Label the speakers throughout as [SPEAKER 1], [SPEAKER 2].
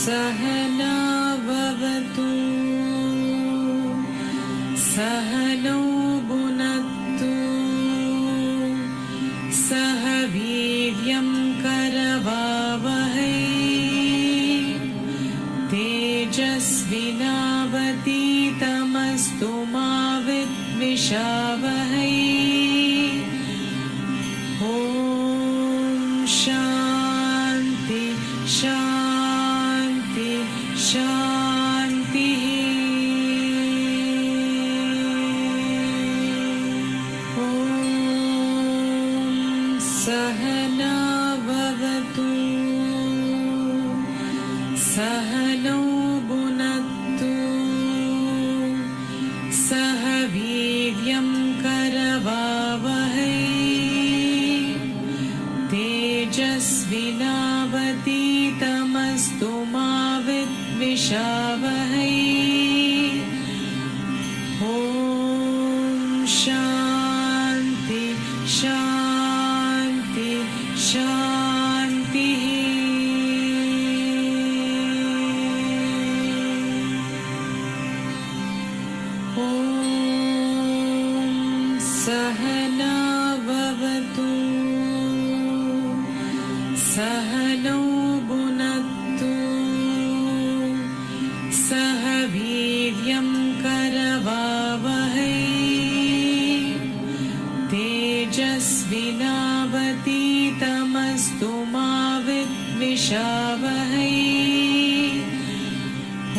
[SPEAKER 1] सहना भवतु सहनौ भुनक्तु सह वीर्यं करवावहै तेजस्विनावतीतमस्तु मा विद्विषावहै ॐ शान्ति शान्ति शान्तिः ॐ सहना भवतु सहनौ भुनक्तु सह वीर्यं करवावहै तेजस्विनावतीतमस्तु मा विद्विषावहै ॐ शान्ति शान्ति शान्तिः ॐ सहना भवतु सहनौ भुनक्तु सह वीर्यं करवावहै तेजस्विनावतीतमस्तु मा विद्विषावहै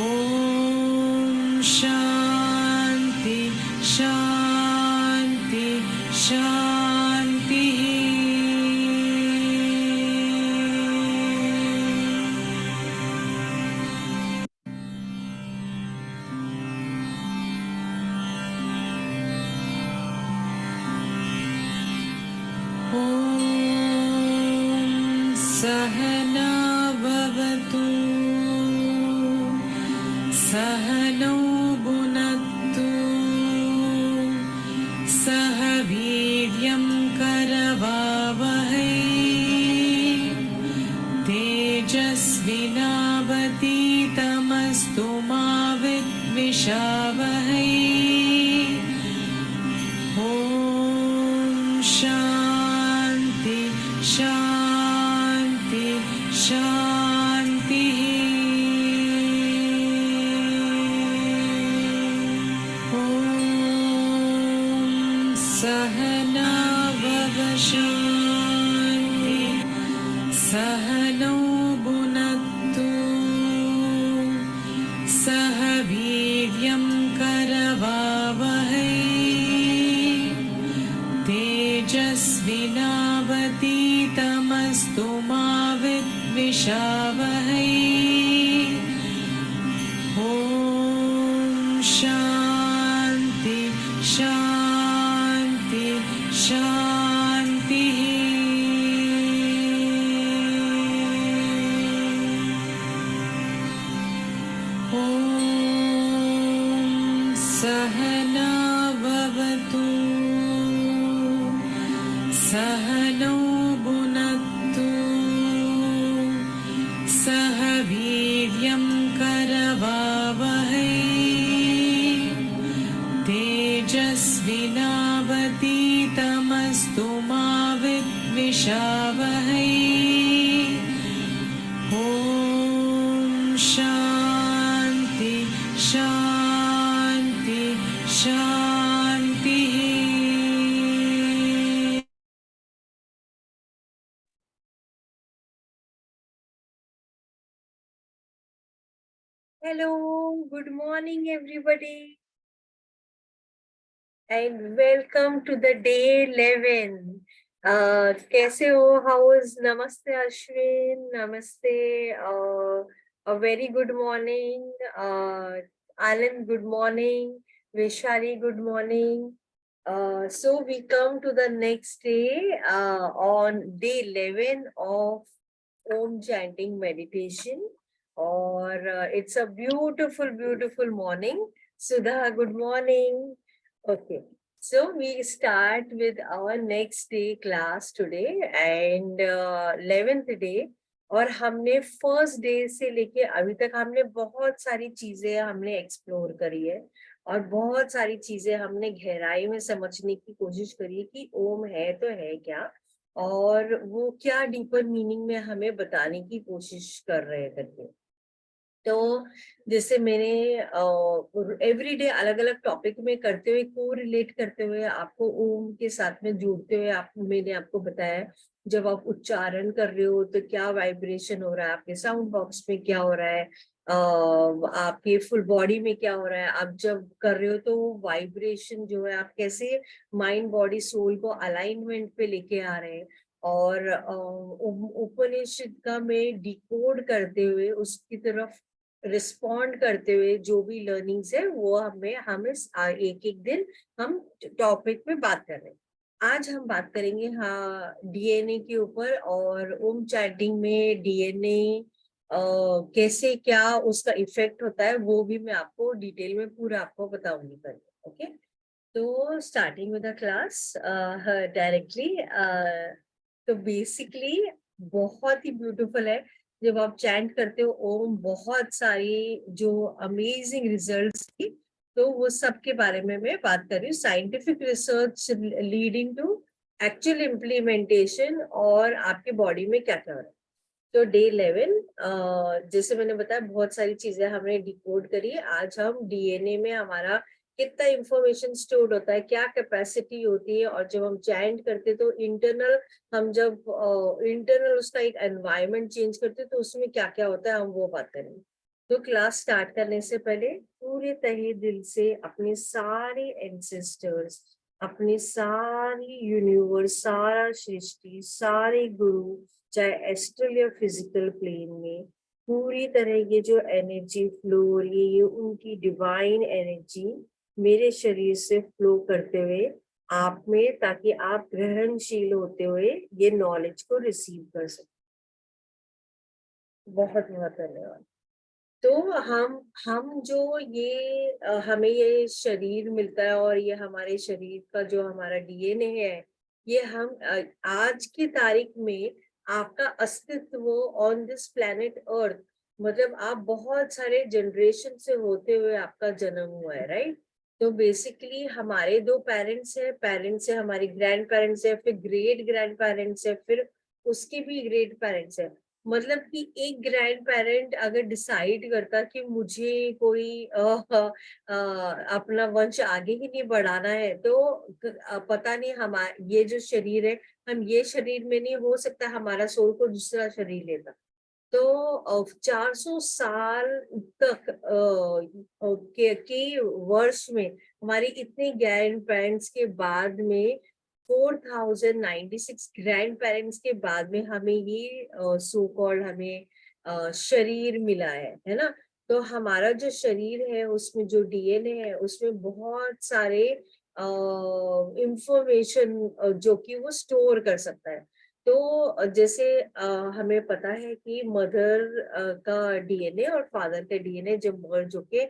[SPEAKER 1] ॐ शान्ति शान्ति शान्तिः ॐ सहना भवतु सहनौ भुनक्तु सह वीर्यं करवावहै तेजस्विनावतीतमस्तु मा विद्विषावहै ॐ शान्ति शान्ति शान्तिः ॐ सहना भवतु सहनौ भुनक्तु सह वीर्यं करवावहै तेजस्विनावतीतमस्तु मा विद्विषावहै ॐ शान्ति शान्ति शान्तिः ॐ सहना भवतु सहनौ भुनक्तु सह वीर्यं करवावहै तेजस्विनावतीतमस्तु मा विद्विषावहै ॐ शान्ति शान्ति शान्तिः
[SPEAKER 2] Hello, good morning everybody and welcome to the day 11. कैसे हो? How is Namaste Ashwin? Namaste. A very good morning. Alan, good morning. Vishali, good morning. So we come to the next day on day 11 of Om chanting meditation. Or it's a beautiful morning. Sudha, good morning. Okay, so we start with our next day class today and 11th day. और हमने first day से लेके अभी तक हमने बहुत सारी चीजें हमने एक्सप्लोर करी है और बहुत सारी चीजें हमने गहराई में समझने की कोशिश करी है कि ओम है तो है क्या और वो क्या डीपर मीनिंग में हमें बताने की कोशिश कर रहे हैं करके। तो जैसे मैंने एवरीडे अलग अलग टॉपिक में करते हुए को रिलेट करते हुए आपको ओम के साथ में जोड़ते हुए मैंने आपको बताया जब आप उच्चारण कर रहे हो तो क्या वाइब्रेशन हो रहा है, आपके साउंड बॉक्स में क्या हो रहा है, आपके फुल बॉडी में क्या हो रहा है। आप जब कर रहे हो तो वाइब्रेशन जो है आप कैसे माइंड बॉडी सोल को अलाइनमेंट पे लेके आ रहे हैं। और उपनिषद का मैं डिकोड करते हुए उसकी तरफ रिस्पॉन्ड करते हुए जो भी लर्निंग्स है वो हम इस एक एक दिन हम टॉपिक में बात कर रहे हैं। आज हम बात करेंगे हाँ डीएनए के ऊपर और ओम चैंटिंग में डीएनए कैसे क्या उसका इफेक्ट होता है वो भी मैं आपको डिटेल में पूरा आपको बताऊंगी कल। ओके, तो starting with the class directly. तो बेसिकली बहुत ही ब्यूटीफुल है जब आप चैंट करते हो ओम, बहुत सारी जो अमेजिंग रिजल्ट्स की, तो वो सब के बारे में मैं बात कर रही हूँ। Scientific research leading to actual implementation और आपके बॉडी में क्या क्या हो रहा है। तो डे 11 जैसे मैंने बताया बहुत सारी चीजें हमने डिकोड करी। आज हम डीएनए में हमारा कितना इंफॉर्मेशन स्टोर्ड होता है, क्या कैपेसिटी होती है, और जब हम चैंट करते तो इंटरनल हम जब इंटरनल उसका एक एनवायरनमेंट चेंज करते तो उसमें क्या क्या होता है हम वो बात करेंगे। तो क्लास स्टार्ट करने से पहले पूरे तहे दिल से अपने सारे एंसेस्टर्स, अपनी सारी यूनिवर्स, सारा सृष्टि, सारे गुरु, चाहे एस्ट्रल या फिजिकल प्लेन में, पूरी तरह ये जो एनर्जी फ्लो हो रही है ये उनकी डिवाइन एनर्जी मेरे शरीर से फ्लो करते हुए आप में, ताकि आप ग्रहणशील होते हुए ये नॉलेज को रिसीव कर सकें। बहुत बहुत धन्यवाद। तो हम जो ये हमें ये शरीर मिलता है और ये हमारे शरीर का जो हमारा डीएनए है, ये हम आज की तारीख में आपका अस्तित्व ऑन दिस प्लेनेट अर्थ, मतलब आप बहुत सारे जनरेशन से होते हुए आपका जन्म हुआ है, राइट। तो बेसिकली हमारे दो पेरेंट्स है, हमारे ग्रैंड पेरेंट्स है, फिर ग्रेट ग्रैंड पेरेंट्स है, फिर उसके भी ग्रेट पेरेंट्स है। मतलब कि एक ग्रैंड पेरेंट अगर डिसाइड करता कि मुझे कोई अपना वंश आगे ही नहीं बढ़ाना है, तो पता नहीं हमारा ये जो शरीर है, हम ये शरीर में नहीं हो सकता हमारा सोल को दूसरा शरीर लेता। तो 400 साल तक के वर्ष में हमारे इतने ग्रैंड पेरेंट्स के बाद में 4096 ग्रैंड पेरेंट्स के बाद में हमें ये सो कॉल्ड हमें शरीर मिला है ना। तो हमारा जो शरीर है उसमें जो डीएनए है उसमें बहुत सारे इंफॉर्मेशन जो कि वो स्टोर कर सकता है। तो जैसे हमें पता है कि मदर का डीएनए और फादर का डीएनए जब मर्ज होके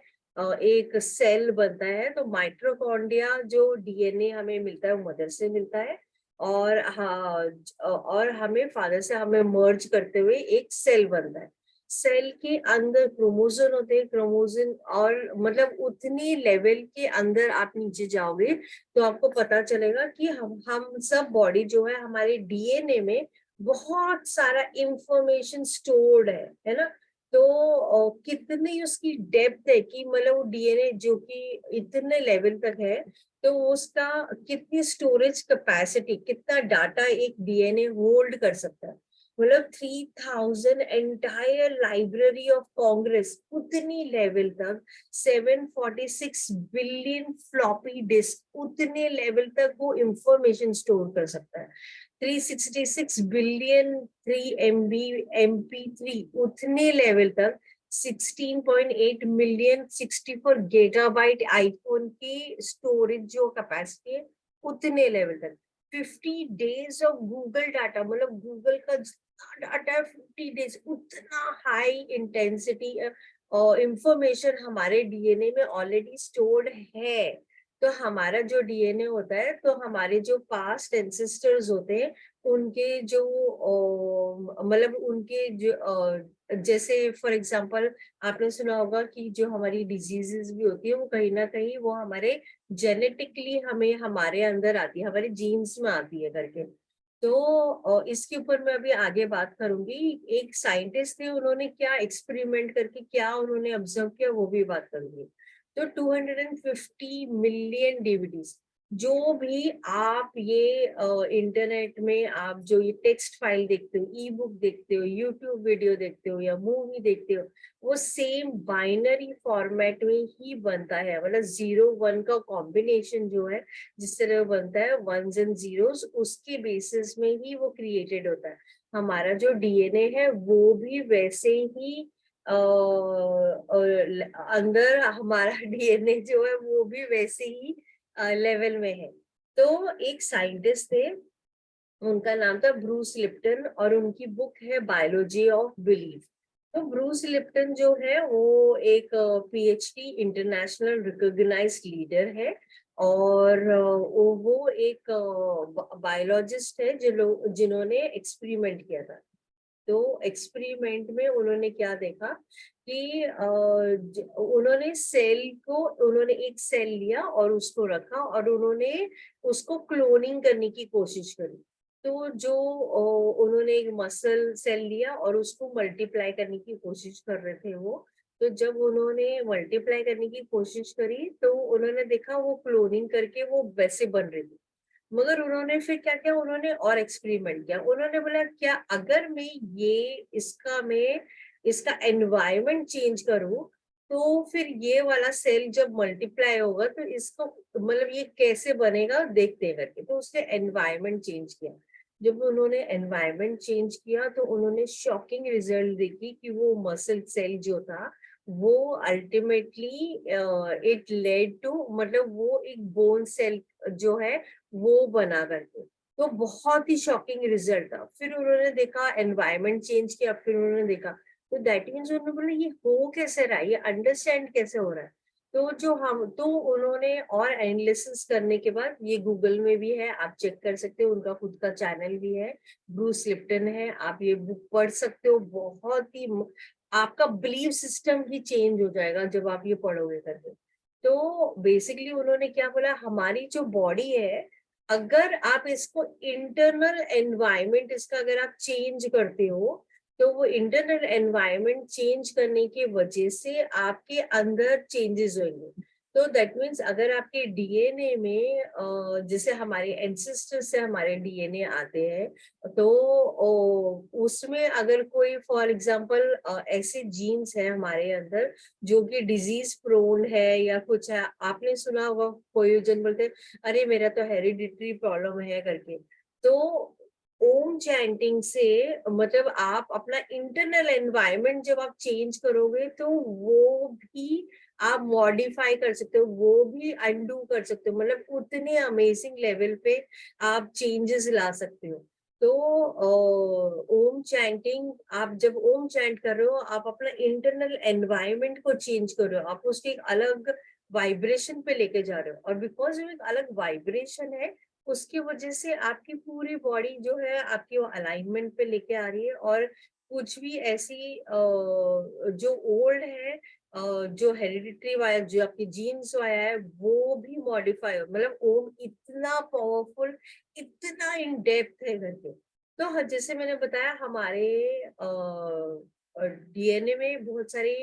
[SPEAKER 2] एक सेल बनता है, तो माइटोकॉन्ड्रिया जो डीएनए हमें मिलता है वो मदर से मिलता है। और हाँ, और हमें फादर से हमें मर्ज करते हुए एक सेल बनता है। सेल के अंदर क्रोमोजोम होते हैं, क्रोमोजोम, और मतलब उतनी लेवल के अंदर आप नीचे जाओगे तो आपको पता चलेगा कि हम सब बॉडी जो है हमारे डीएनए में बहुत सारा इंफॉर्मेशन स्टोर्ड है ना। तो कितनी उसकी डेप्थ है कि मतलब वो डीएनए जो कि इतने लेवल तक है, तो उसका कितनी स्टोरेज कैपेसिटी, कितना डाटा एक डीएनए होल्ड कर सकता है। मतलब 3000 एंटायर लाइब्रेरी ऑफ कांग्रेस उतनी लेवल तक, 746 बिलियन फ्लॉपी डिस्क उतने लेवल तक वो इंफॉर्मेशन स्टोर कर सकता है। 366 बिलियन 3 MB MP3 उतने लेवल तक, 16.8 मिलियन 64 गीगाबाइट आईफोन की स्टोरेज जो कैपेसिटी है उतने लेवल तक। 50 डेज ऑफ गूगल डाटा, मतलब गूगल का डाटा 50 days, उतना हाई इंटेंसिटी इंफॉर्मेशन हमारे डीएनए में ऑलरेडी स्टोर्ड है। तो हमारा जो डीएनए होता है, तो हमारे जो पास्ट एंसेस्टर्स होते हैं, उनके जो मतलब उनके जो जैसे फॉर एग्जांपल आपने सुना होगा कि जो हमारी डिजीजेस भी होती है वो कहीं ना कहीं वो हमारे जेनेटिकली हमें हमारे अंदर आती है, हमारे जीन्स में आती है करके। तो इसके ऊपर मैं अभी आगे बात करूंगी। एक साइंटिस्ट थे, उन्होंने क्या एक्सपेरिमेंट करके क्या उन्होंने ऑब्जर्व किया वो भी बात करूंगी। तो 250 मिलियन डीवीडीज, जो भी आप ये इंटरनेट में आप जो ये टेक्स्ट फाइल देखते हो, ई बुक देखते हो, यूट्यूब वीडियो देखते हो या मूवी देखते हो, वो सेम बाइनरी फॉर्मेट में ही बनता है। मतलब 0 1 का कॉम्बिनेशन जो है, जिस तरह बनता है वंस एंड जीरोस, उसके बेसिस में ही वो क्रिएटेड होता है। हमारा जो डीएनए है वो भी वैसे ही अंदर हमारा डीएनए जो है वो भी वैसे ही लेवल में है। तो एक साइंटिस्ट थे, उनका नाम था ब्रूस लिप्टन, और उनकी बुक है बायोलॉजी ऑफ बिलीफ। तो ब्रूस लिप्टन जो है वो एक पीएचडी इंटरनेशनल रिकॉग्नाइज्ड लीडर है, और वो एक बायोलॉजिस्ट है जिन्होंने एक्सपेरिमेंट किया था। तो एक्सपेरिमेंट में उन्होंने क्या देखा कि उन्होंने एक सेल लिया और उसको रखा, और उन्होंने उसको क्लोनिंग करने की कोशिश करी। तो जो उन्होंने एक मसल सेल लिया और उसको मल्टीप्लाई करने की कोशिश कर रहे थे वो। तो जब उन्होंने मल्टीप्लाई करने की कोशिश करी तो उन्होंने देखा वो क्लोनिंग करके वो वैसे बन रही थी। मगर उन्होंने फिर क्या किया, उन्होंने और एक्सपेरिमेंट किया। उन्होंने बोला क्या अगर मैं इसका एनवायरनमेंट चेंज करूं, तो फिर ये वाला सेल जब मल्टीप्लाई होगा तो इसको मतलब ये कैसे बनेगा देखते हैं करके। तो उसने एनवायरनमेंट चेंज किया। जब उन्होंने एनवायरनमेंट चेंज किया तो उन्होंने शॉकिंग रिजल्ट देखी कि वो मसल सेल जो था वो अल्टीमेटली इट लेड टू, मतलब वो एक बोन सेल जो है वो बना करके। तो बहुत ही शॉकिंग रिजल्ट था। फिर उन्होंने देखा, एनवायरनमेंट चेंज किया, फिर उन्होंने देखा, तो दैट मीन्स उन्होंने बोला ये हो कैसे रहा है, ये अंडरस्टैंड कैसे हो रहा है। तो उन्होंने और एनालिसिस करने के बाद, ये गूगल में भी है, आप चेक कर सकते हो, उनका खुद का चैनल भी है, ब्रूस लिप्टन है, आप ये बुक पढ़ सकते हो। बहुत ही आपका बिलीव सिस्टम ही चेंज हो जाएगा जब आप ये पढ़ोगे करके। तो बेसिकली उन्होंने क्या बोला, हमारी जो बॉडी है, अगर आप इसको इंटरनल एनवायरनमेंट इसका अगर आप चेंज करते हो, तो वो इंटरनल एनवायरनमेंट चेंज करने की वजह से आपके अंदर चेंजेस होंगे। तो दैट मीन्स अगर आपके डीएनए में जैसे हमारे एंसेस्टर से हमारे डीएनए आते हैं, तो उसमें अगर कोई फॉर एग्जांपल ऐसे जीन्स है हमारे अंदर जो कि डिजीज प्रोन है या कुछ है, आपने सुना होगा कोई जन बोलते हैं अरे मेरा तो हेरिडिटरी प्रॉब्लम है करके। तो ओम चैंटिंग से मतलब आप अपना इंटरनल एनवायरनमेंट जब आप चेंज करोगे तो वो भी आप मॉडिफाई कर सकते हो, वो भी अनडू कर सकते हो, मतलब उतने अमेजिंग लेवल पे आप चेंजेस ला सकते हो। तो ओम चैंटिंग, आप जब ओम चैंट कर रहे हो आप अपना इंटरनल एनवायरनमेंट को चेंज कर रहे हो, आप उसके एक अलग वाइब्रेशन पे लेके जा रहे हो, और बिकॉज वो एक अलग वाइब्रेशन है उसकी वजह से आपकी पूरी बॉडी जो है आपकी वो अलाइनमेंट पे लेके आ रही है। और कुछ भी ऐसी जो ओल्ड है, जो हेरिडिटरी वाया जो आपकी जीन्स आया है वो भी मॉडिफाई हो, मतलब ओम इतना पावरफुल, इतना इन डेप्थ है करके। तो जैसे मैंने बताया हमारे डीएनए में बहुत सारी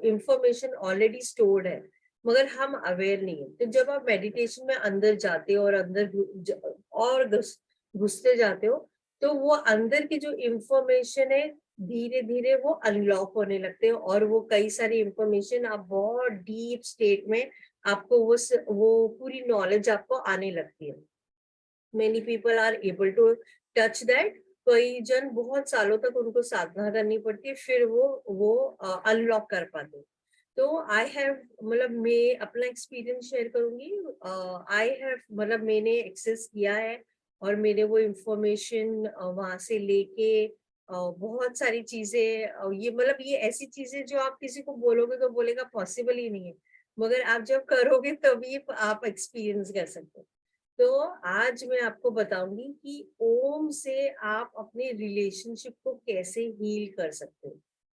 [SPEAKER 2] इंफॉर्मेशन ऑलरेडी स्टोर्ड है, मगर हम अवेयर नहीं है। तो जब आप मेडिटेशन में अंदर जाते हो और और घुसते जाते हो, तो वो अंदर की जो इंफॉर्मेशन है धीरे धीरे वो अनलॉक होने लगते हैं, और वो कई सारी इंफॉर्मेशन आप बहुत डीप स्टेट में आपको वो पूरी नॉलेज आपको आने लगती है। Many people are able to touch that. कई जन बहुत सालों तक उनको साधना करनी पड़ती है, फिर वो अनलॉक कर पाते हैं। तो आई हैव, मतलब मैं अपना एक्सपीरियंस शेयर करूंगी। आई हैव, मतलब मैंने एक्सेस किया है और मैंने वो इंफॉर्मेशन वहां से लेके बहुत सारी चीजें ये मतलब ये ऐसी चीजें जो आप किसी को बोलोगे तो बोलेगा पॉसिबल ही नहीं है, मगर आप जब करोगे तभी आप एक्सपीरियंस कर सकते हो। तो आज मैं आपको बताऊंगी कि ओम से आप अपने रिलेशनशिप को कैसे हील कर सकते हो।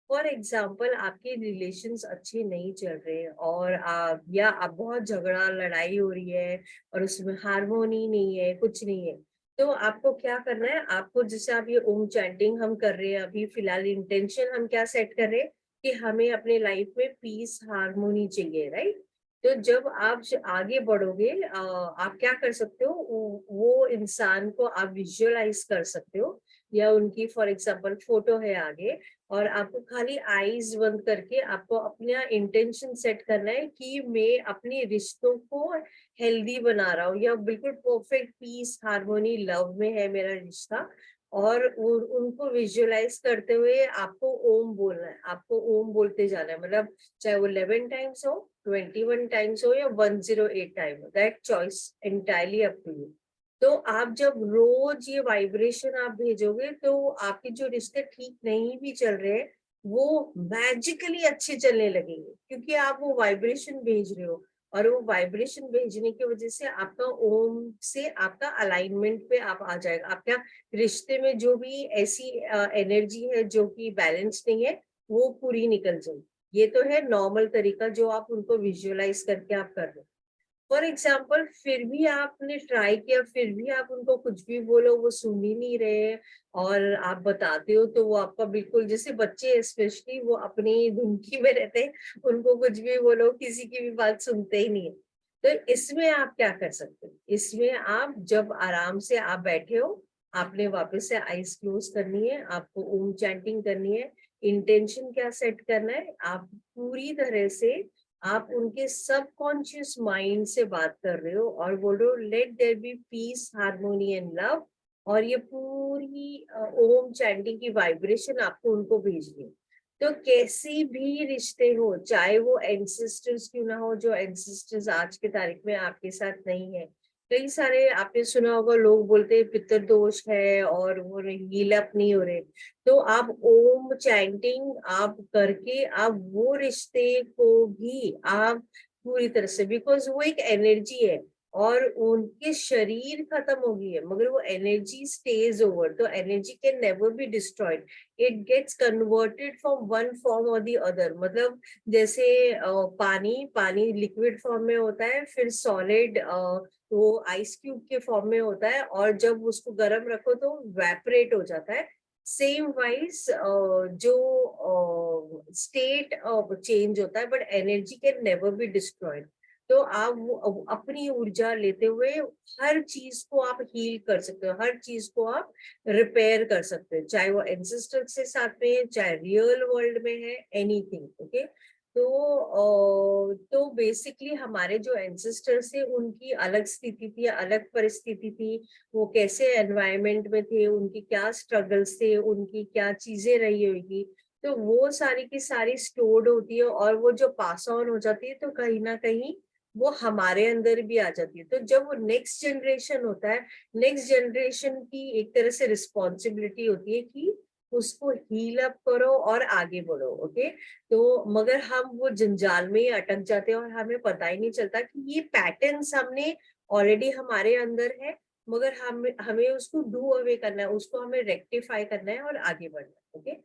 [SPEAKER 2] फॉर एग्जाम्पल, आपके रिलेशंस अच्छे नहीं चल रहे और आप या आप बहुत झगड़ा लड़ाई हो रही है और उसमें हार्मोनी नहीं है, कुछ नहीं है, तो आपको क्या करना है, आपको जैसे आप ये ओम चैंटिंग हम कर रहे हैं अभी फिलहाल, इंटेंशन हम क्या सेट कर रहे हैं कि हमें अपने लाइफ में पीस हार्मोनी चाहिए, राइट। तो जब आप आगे बढ़ोगे आप क्या कर सकते हो, वो इंसान को आप विजुअलाइज कर सकते हो, या उनकी फॉर एग्जांपल फोटो है आगे, और आपको खाली आईज बंद करके आपको अपना इंटेंशन सेट करना है कि मैं अपने रिश्तों को हेल्दी बना रहा हूँ, या बिल्कुल परफेक्ट पीस हार्मोनी लव में है मेरा रिश्ता। और उनको विजुअलाइज करते हुए आपको ओम बोलना है, आपको ओम बोलते जाना है, मतलब चाहे वो 11 टाइम्स हो, 21 टाइम्स हो, या 108 टाइम हो, that choice entirely up to you. तो आप जब रोज ये वाइब्रेशन आप भेजोगे तो आपके जो रिश्ते ठीक नहीं भी चल रहे हैं वो मैजिकली अच्छे चलने लगेंगे, क्योंकि आप वो वाइब्रेशन भेज रहे हो। और वो वाइब्रेशन भेजने की वजह से आपका ओम से आपका अलाइनमेंट पे आप आ जाएगा, आपका रिश्ते में जो भी ऐसी एनर्जी है जो कि बैलेंस नहीं है वो पूरी निकल जाएगी। ये तो है नॉर्मल तरीका जो आप उनको विजुअलाइज करके आप कर रहे हो। फॉर एग्जाम्पल, फिर भी आपने ट्राई किया, फिर भी आप उनको कुछ भी बोलो वो सुन ही नहीं रहे, और आप बताते हो तो वो आपका बिल्कुल, जैसे बच्चे स्पेशली वो अपनी धुनकी में रहते हैं, उनको कुछ भी बोलो किसी की भी बात सुनते ही नहीं है। तो इसमें आप क्या कर सकते हो, इसमें आप जब आराम से आप बैठे हो, आपने वापस से आईज क्लोज करनी है, आपको ओम चैंटिंग करनी है। इंटेंशन क्या सेट करना है, आप पूरी तरह से आप उनके सबकॉन्शियस माइंड से बात कर रहे हो और बोल रहे हो let there be peace harmony and love, और ये पूरी ओम चैंटिंग की वाइब्रेशन आपको उनको भेजनी है। तो कैसी भी रिश्ते हो, चाहे वो एंसेस्टर्स क्यों ना हो, जो एंसेस्टर्स आज के तारीख में आपके साथ नहीं है, कई सारे आपने सुना होगा लोग बोलते हैं पितृ दोष है और वो हील अप नहीं हो रहे, तो आप ओम चैंटिंग आप करके आप वो रिश्ते को भी आप पूरी तरह से, बिकॉज वो एक एनर्जी है और उनके शरीर खत्म हो गई है मगर वो एनर्जी स्टेज ओवर, तो energy can never be destroyed, it gets converted from one form or the other. मतलब जैसे पानी पानी लिक्विड फॉर्म में होता है, फिर सॉलिड वो आइस क्यूब के फॉर्म में होता है, और जब उसको गर्म रखो तो वेपरेट हो जाता है। सेम वाइज जो स्टेट चेंज होता है but energy can never be destroyed. तो आप अपनी ऊर्जा लेते हुए हर चीज को आप हील कर सकते हो, हर चीज को आप रिपेयर कर सकते हो, चाहे वो एंसेस्टर से साथ में है, चाहे रियल वर्ल्ड में है, एनीथिंग। ओके। तो बेसिकली हमारे जो एंसेस्टर्स थे उनकी अलग स्थिति थी, अलग परिस्थिति थी, वो कैसे एनवायरनमेंट में थे, उनकी क्या स्ट्रगल्स थे, उनकी क्या चीजें रही होगी, तो वो सारी की सारी स्टोर्ड होती है और वो जो पास ऑन हो जाती है तो कहीं ना कहीं वो हमारे अंदर भी आ जाती है। तो जब वो नेक्स्ट जनरेशन होता है, नेक्स्ट जनरेशन की एक तरह से रिस्पॉन्सिबिलिटी होती है कि उसको हील अप करो और आगे बढ़ो। ओके। तो मगर हम वो जंजाल में ही अटक जाते हैं और हमें पता ही नहीं चलता कि ये पैटर्न्स हमने ऑलरेडी हमारे अंदर है, मगर हमें उसको डू अवे करना है, उसको हमें रेक्टिफाई करना है और आगे बढ़ना है। ओके।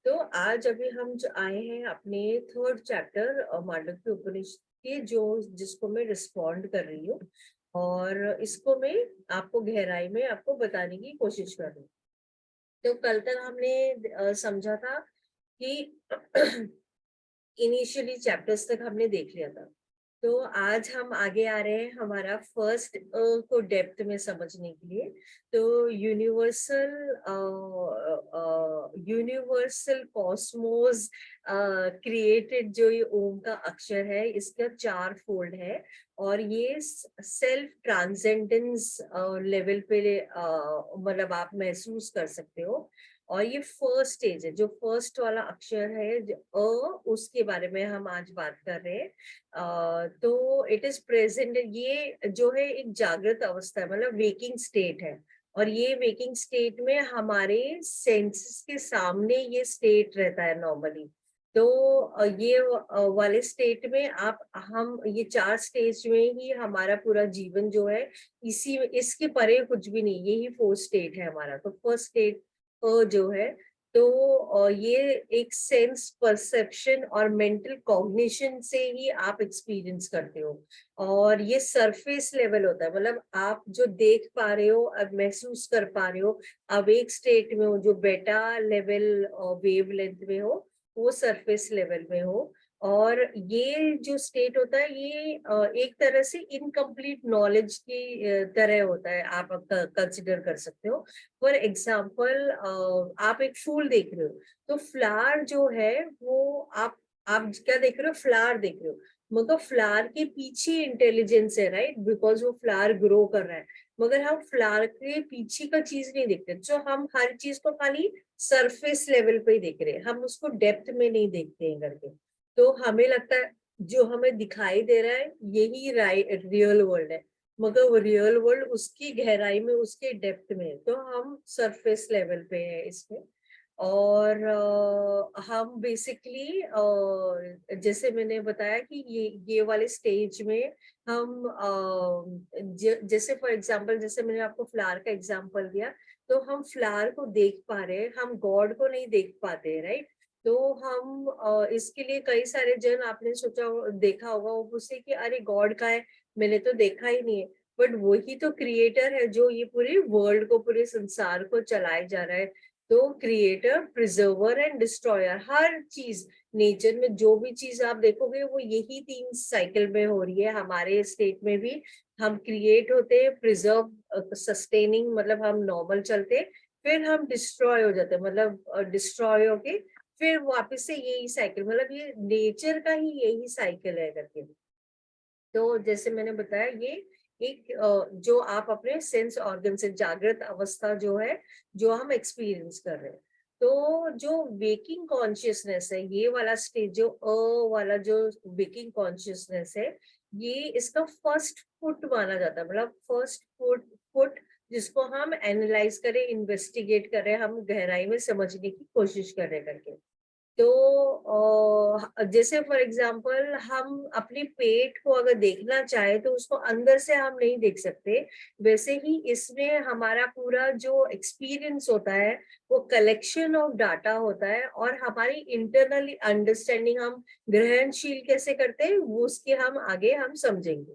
[SPEAKER 2] तो आज अभी हम जो आए हैं अपने थर्ड चैप्टर मांडुक्य उपनिषद के, जो जिसको मैं रिस्पॉन्ड कर रही हूँ, और इसको मैं आपको गहराई में आपको बताने की कोशिश कर रही हूँ। तो कल तक हमने समझा था कि इनिशियली चैप्टर्स तक हमने देख लिया था। तो आज हम आगे आ रहे हैं हमारा फर्स्ट को डेप्थ में समझने के लिए। तो यूनिवर्सल कॉस्मोस क्रिएटेड जो ये ओम का अक्षर है, इसका 4 फोल्ड है, और ये सेल्फ ट्रांसेंडेंस लेवल पे मतलब आप महसूस कर सकते हो। और ये फर्स्ट स्टेज है, जो फर्स्ट वाला अक्षर है उसके बारे में हम आज बात कर रहे हैं। तो इट इज प्रेजेंट, ये जो है एक जागृत अवस्था है, मतलब वेकिंग स्टेट है। और ये वेकिंग स्टेट में हमारे सेंसेस के सामने ये स्टेट रहता है नॉर्मली। तो ये वाले स्टेट में आप हम ये 4 स्टेज में ही हमारा पूरा जीवन जो है, इसी इसके परे कुछ भी नहीं, यही 4 स्टेट है हमारा। तो फर्स्ट स्टेट जो है, तो ये एक सेंस परसेप्शन और मेंटल कॉग्निशन से ही आप एक्सपीरियंस करते हो। और ये सरफेस लेवल होता है, मतलब आप जो देख पा रहे हो, अब महसूस कर पा रहे हो, अब एक स्टेट में हो जो बेटा लेवल वेव लेंथ में हो, वो सरफेस लेवल में हो। और ये जो स्टेट होता है, ये एक तरह से इनकम्प्लीट नॉलेज की तरह होता है, आप कंसिडर कर सकते हो। फॉर एग्जाम्पल, आप एक फूल देख रहे हो, तो फ्लावर जो है वो आप क्या देख रहे हो, फ्लावर देख रहे हो, मगर फ्लावर के पीछे इंटेलिजेंस है, राइट, बिकॉज वो फ्लावर ग्रो कर रहा है। मगर हम फ्लावर के पीछे का चीज नहीं देखते, जो हम हर चीज को खाली सरफेस लेवल पे ही देख रहे हैं, हम उसको डेप्थ में नहीं देखते हैं करके। तो हमें लगता है जो हमें दिखाई दे रहा है यही रियल वर्ल्ड है, मगर वो रियल वर्ल्ड उसकी गहराई में, उसके डेप्थ में है। तो हम सरफेस लेवल पे है इसमें। और हम बेसिकली जैसे मैंने बताया कि ये वाले स्टेज में हम जैसे फॉर एग्जांपल, जैसे मैंने आपको फ्लावर का एग्जांपल दिया, तो हम फ्लावर को देख पा रहे हैं, हम गॉड को नहीं देख पाते, राइट। तो हम इसके लिए कई सारे जन, आपने सोचा देखा होगा, वो पूछे कि अरे गॉड का है, मैंने तो देखा ही नहीं है। बट वही तो क्रिएटर है जो ये पूरे वर्ल्ड को, पूरे संसार को चलाए जा रहा है। तो क्रिएटर, प्रिजर्वर एंड डिस्ट्रॉयर, हर चीज नेचर में जो भी चीज आप देखोगे वो यही 3 साइकिल में हो रही है। हमारे स्टेट में भी हम क्रिएट होते हैं, प्रिजर्व सस्टेनिंग, मतलब हम नॉर्मल चलते, फिर हम डिस्ट्रॉय हो जाते हैं, मतलब डिस्ट्रॉय होके फिर वापस से यही साइकिल, मतलब ये नेचर का ही यही साइकिल है करके। तो जैसे मैंने बताया, ये एक जो आप अपने सेंस ऑर्गन से, जागृत अवस्था जो है, जो हम एक्सपीरियंस कर रहे हैं। तो जो वेकिंग कॉन्शियसनेस है, ये वाला स्टेज, जो वाला जो वेकिंग कॉन्शियसनेस है, ये इसका फर्स्ट फुट माना जाता है, मतलब फर्स्ट फुट जिसको हम एनालाइज करें, इन्वेस्टिगेट करें, हम गहराई में समझने की कोशिश करें करके। तो जैसे फॉर एग्जांपल, हम अपने पेट को अगर देखना चाहे तो उसको अंदर से हम नहीं देख सकते। वैसे ही इसमें हमारा पूरा जो एक्सपीरियंस होता है, वो कलेक्शन ऑफ डाटा होता है, और हमारी इंटरनली अंडरस्टैंडिंग हम ग्रहणशील कैसे करते हैं, वो उसके हम आगे हम समझेंगे।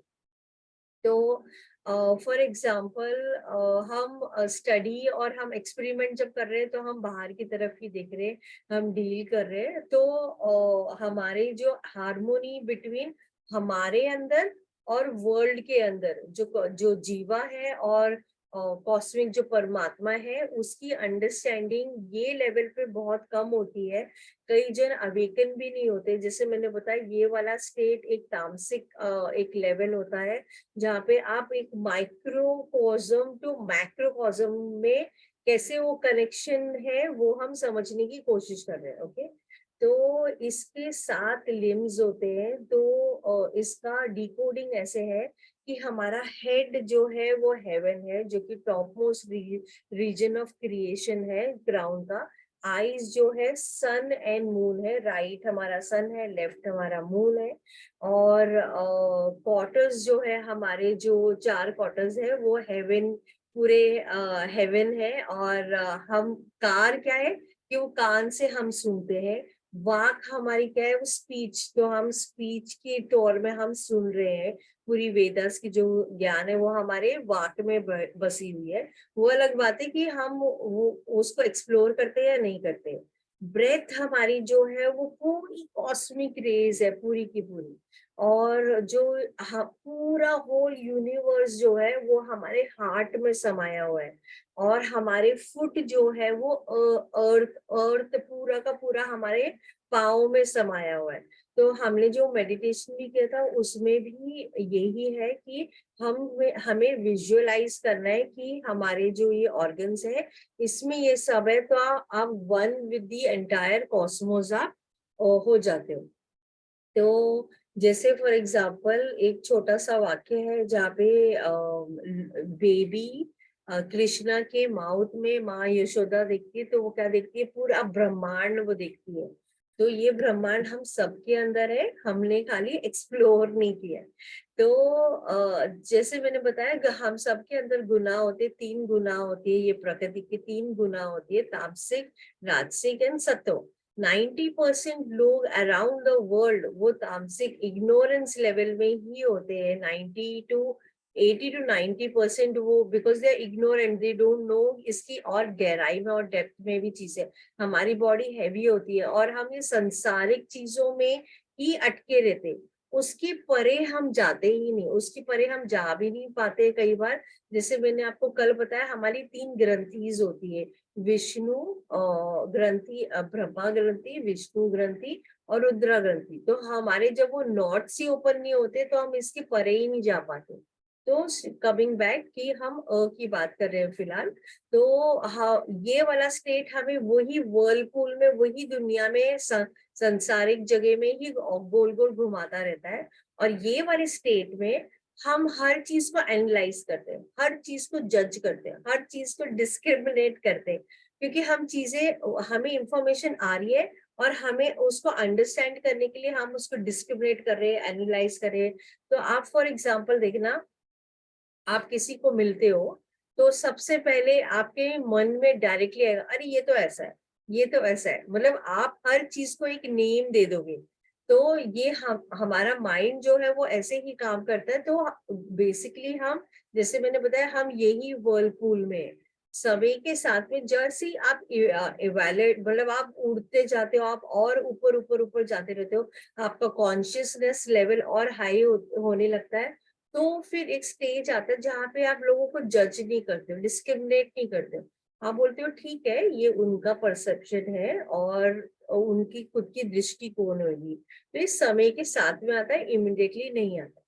[SPEAKER 2] तो फॉर एग्जाम्पल, हम स्टडी और हम एक्सपेरिमेंट जब कर रहे हैं, तो हम बाहर की तरफ ही देख रहे हैं, हम डील कर रहे हैं। तो हमारे जो हार्मोनी बिटवीन हमारे अंदर और वर्ल्ड के अंदर, जो जो जीवा है और कॉस्मिक जो परमात्मा है, उसकी अंडरस्टैंडिंग ये लेवल पे बहुत कम होती है। कई जन अवेकन भी नहीं होते। जैसे मैंने बताया, ये वाला स्टेट एक तामसिक एक लेवल होता है, जहाँ पे आप एक माइक्रोकॉज्म टू मैक्रोकॉज्म में कैसे वो कनेक्शन है, वो हम समझने की कोशिश कर रहे हैं। ओके, तो इसके 7 लिम्स होते हैं। तो इसका डिकोडिंग ऐसे है कि हमारा हेड जो है वो हेवन है, जो कि top most region of creation है, ग्राउंड का। आईज जो है सन एंड मून है, राइट हमारा सन है, लेफ्ट हमारा मून है। और क्वार्टर्स जो है, हमारे जो 4 क्वार्टर्स है, वो हेवन, पूरे हेवन है। और हम कार क्या है कि वो कान से हम सुनते हैं। वाक हमारी क्या है, वो स्पीच, तो हम स्पीच के तौर में हम सुन रहे हैं। पूरी वेदास की जो ज्ञान है वो हमारे वाक में बसी हुई है। वो अलग बात है कि हम वो उसको एक्सप्लोर करते हैं या नहीं करते। ब्रेथ हमारी जो है वो पूरी कॉस्मिक रेज है, पूरी की पूरी। और जो पूरा होल यूनिवर्स जो है वो हमारे हार्ट में समाया हुआ है। और हमारे फुट जो है वो अर्थ अर्थ पूरा का पूरा हमारे पाँव में समाया हुआ है। तो हमने जो मेडिटेशन भी किया था, उसमें भी यही है कि हमें विजुअलाइज करना है कि हमारे जो ये ऑर्गन्स है, इसमें ये सब है। तो आप one with the entire Cosmos आप हो जाते हो। तो जैसे फॉर एग्जांपल, एक छोटा सा वाक्य है जहाँ पे बेबी कृष्णा के माउथ में माँ यशोदा देखती है तो वो क्या देखती है, पूरा ब्रह्मांड वो देखती है। तो ये ब्रह्मांड हम सबके अंदर है, हमने खाली एक्सप्लोर नहीं किया। तो जैसे मैंने बताया हम सबके अंदर गुना होते, 3 गुना होती है, ये प्रकृति की 3 गुना होती है, तामसिक, राजसिक एंड सत्व। 90% लोग अराउंड द वर्ल्ड वो तामसिक इग्नोरेंस लेवल में ही होते हैं। 80 to 90% वो because they are ignorant, they don't know इसकी और गहराई में और डेप्थ में भी चीजें। हमारी बॉडी हैवी होती है और हम ये संसारिक चीजों में ही अटके रहते, उसके परे हम जाते ही नहीं, उसके परे हम जा भी नहीं पाते कई बार। जैसे मैंने आपको कल बताया, हमारी 3 ग्रंथीज होती है, विष्णु ग्रंथि, ब्रह्मा ग्रंथि, विष्णु ग्रंथि और रुद्रा ग्रंथि। तो हमारे जब वो नॉट्स ही ओपन नहीं होते तो हम इसके परे ही नहीं जा पाते। तो कमिंग बैक कि हम की बात कर रहे हैं फिलहाल, तो हाँ, ये वाला स्टेट हमें वही वर्लपूल में, वही दुनिया में संसारिक जगह में ही गोल गोल घुमाता रहता है। और ये वाले स्टेट में हम हर चीज को एनालाइज करते हैं, हर चीज को जज करते हैं, हर चीज को डिस्क्रिमिनेट करते हैं, क्योंकि हम चीजें, हमें इंफॉर्मेशन आ रही है और हमें उसको अंडरस्टैंड करने के लिए हम उसको डिस्क्रिमिनेट कर रहे हैं, एनालाइज कर रहे हैं। तो आप फॉर एग्जाम्पल देखना, आप किसी को मिलते हो तो सबसे पहले आपके मन में डायरेक्टली आएगा, अरे ये तो ऐसा है, ये तो ऐसा है, मतलब आप हर चीज को एक नेम दे दोगे। तो ये हमारा माइंड जो है वो ऐसे ही काम करता है। तो बेसिकली हम, जैसे मैंने बताया, हम यही वर्लपूल में समय के साथ में जैसे ही आप इवेल्युएट, मतलब आप उड़ते जाते हो, आप और ऊपर ऊपर ऊपर जाते रहते हो, आपका कॉन्शियसनेस लेवल और हाई होने लगता है। तो फिर एक स्टेज आता है जहाँ पे आप लोगों को जज नहीं करते हो, डिस्क्रिमिनेट नहीं करते हो। आप बोलते हो ठीक है, ये उनका परसेप्शन है और उनकी खुद की दृष्टिकोण होगी। तो इस समय के साथ में आता है, इमिडिएटली नहीं आता।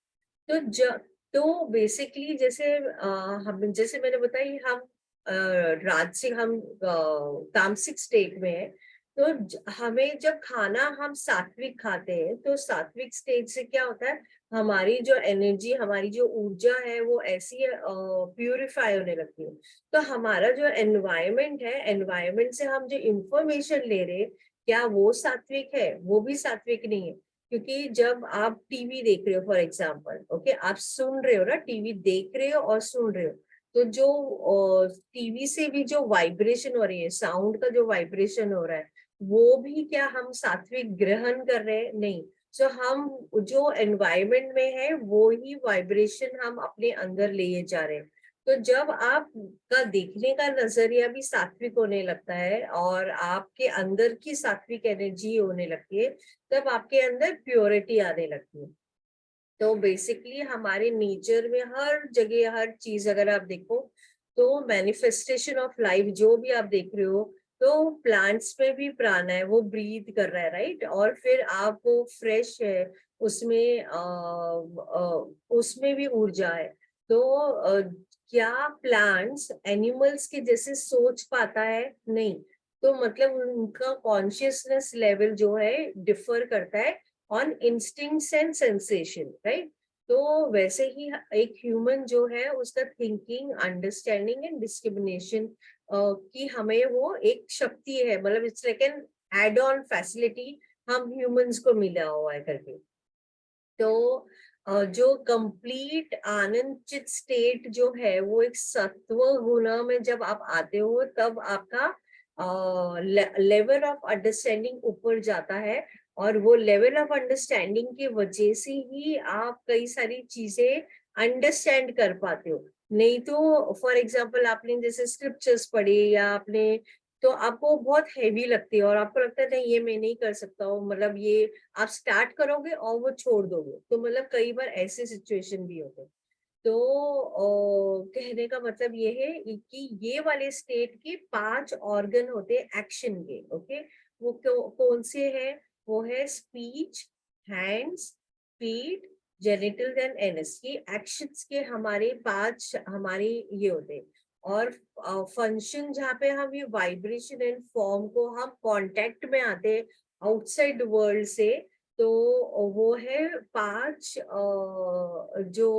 [SPEAKER 2] तो तो बेसिकली जैसे हम, जैसे मैंने बताया, हम राजसिक, हम तामसिक स्टेट में है। तो हमें जब खाना हम सात्विक खाते हैं तो सात्विक स्टेज से क्या होता है, हमारी जो एनर्जी, हमारी जो ऊर्जा है वो ऐसी प्यूरिफाई होने लगती है। तो हमारा जो एनवायरमेंट है, एनवायरमेंट से हम जो इंफॉर्मेशन ले रहे हैं, क्या वो सात्विक है? वो भी सात्विक नहीं है। क्योंकि जब आप टीवी देख रहे हो फॉर एग्जाम्पल, ओके, आप सुन रहे हो ना, टीवी देख रहे हो और सुन रहे हो, तो जो टीवी से भी जो वाइब्रेशन हो रही है, साउंड का जो वाइब्रेशन हो रहा है, वो भी क्या हम सात्विक ग्रहण कर रहे हैं? नहीं। सो हम जो एनवायरमेंट में है वो ही वाइब्रेशन हम अपने अंदर ले जा रहे हैं। तो जब आपका देखने का नजरिया भी सात्विक होने लगता है और आपके अंदर की सात्विक एनर्जी होने लगती है, तब आपके अंदर प्योरिटी आने लगती है। तो बेसिकली हमारे नेचर में हर जगह, हर चीज अगर आप देखो, तो मैनिफेस्टेशन ऑफ लाइफ जो भी आप देख रहे हो, तो प्लांट्स में भी प्राण है, वो ब्रीथ कर रहा है, राइट। और फिर आप वो फ्रेश है, उसमें उसमें भी ऊर्जा है। तो क्या प्लांट्स एनिमल्स के जैसे सोच पाता है? नहीं। तो मतलब उनका कॉन्शियसनेस लेवल जो है डिफर करता है on instincts and sensation, right. तो वैसे ही एक ह्यूमन जो है उसका थिंकिंग, अंडरस्टैंडिंग एंड डिस्क्रिमिनेशन की हमें वो एक शक्ति है, मतलब it's like an add on facility हम ह्यूमंस को मिला हुआ है करके। तो जो कंप्लीट आनंदचित स्टेट जो है वो एक सत्व गुना में जब आप आते हो, तब आपका लेवल ऑफ अंडरस्टैंडिंग ऊपर जाता है। और वो लेवल ऑफ अंडरस्टैंडिंग की वजह से ही आप कई सारी चीजें अंडरस्टैंड कर पाते हो। नहीं तो फॉर एग्जाम्पल आपने जैसे स्क्रिप्चर्स पढ़े या आपने, तो आपको बहुत हैवी लगती है और आपको लगता है नहीं ये मैं नहीं कर सकता हूँ, मतलब ये आप स्टार्ट करोगे और वो छोड़ दोगे। तो मतलब कई बार ऐसे सिचुएशन भी होते हैं। तो कहने का मतलब ये है कि ये वाले स्टेट के 5 ऑर्गन होते हैं एक्शन के, ओके। वो कौन से हैं? वो है speech, hands, feet, genitals and anus. ये एक्शंस के हमारे 5 हमारे ये होते हैं। और फंक्शन जहाँ पे हम ये वाइब्रेशन एंड फॉर्म को हम कांटेक्ट में आते हैं आउटसाइड वर्ल्ड से, तो वो है 5 जो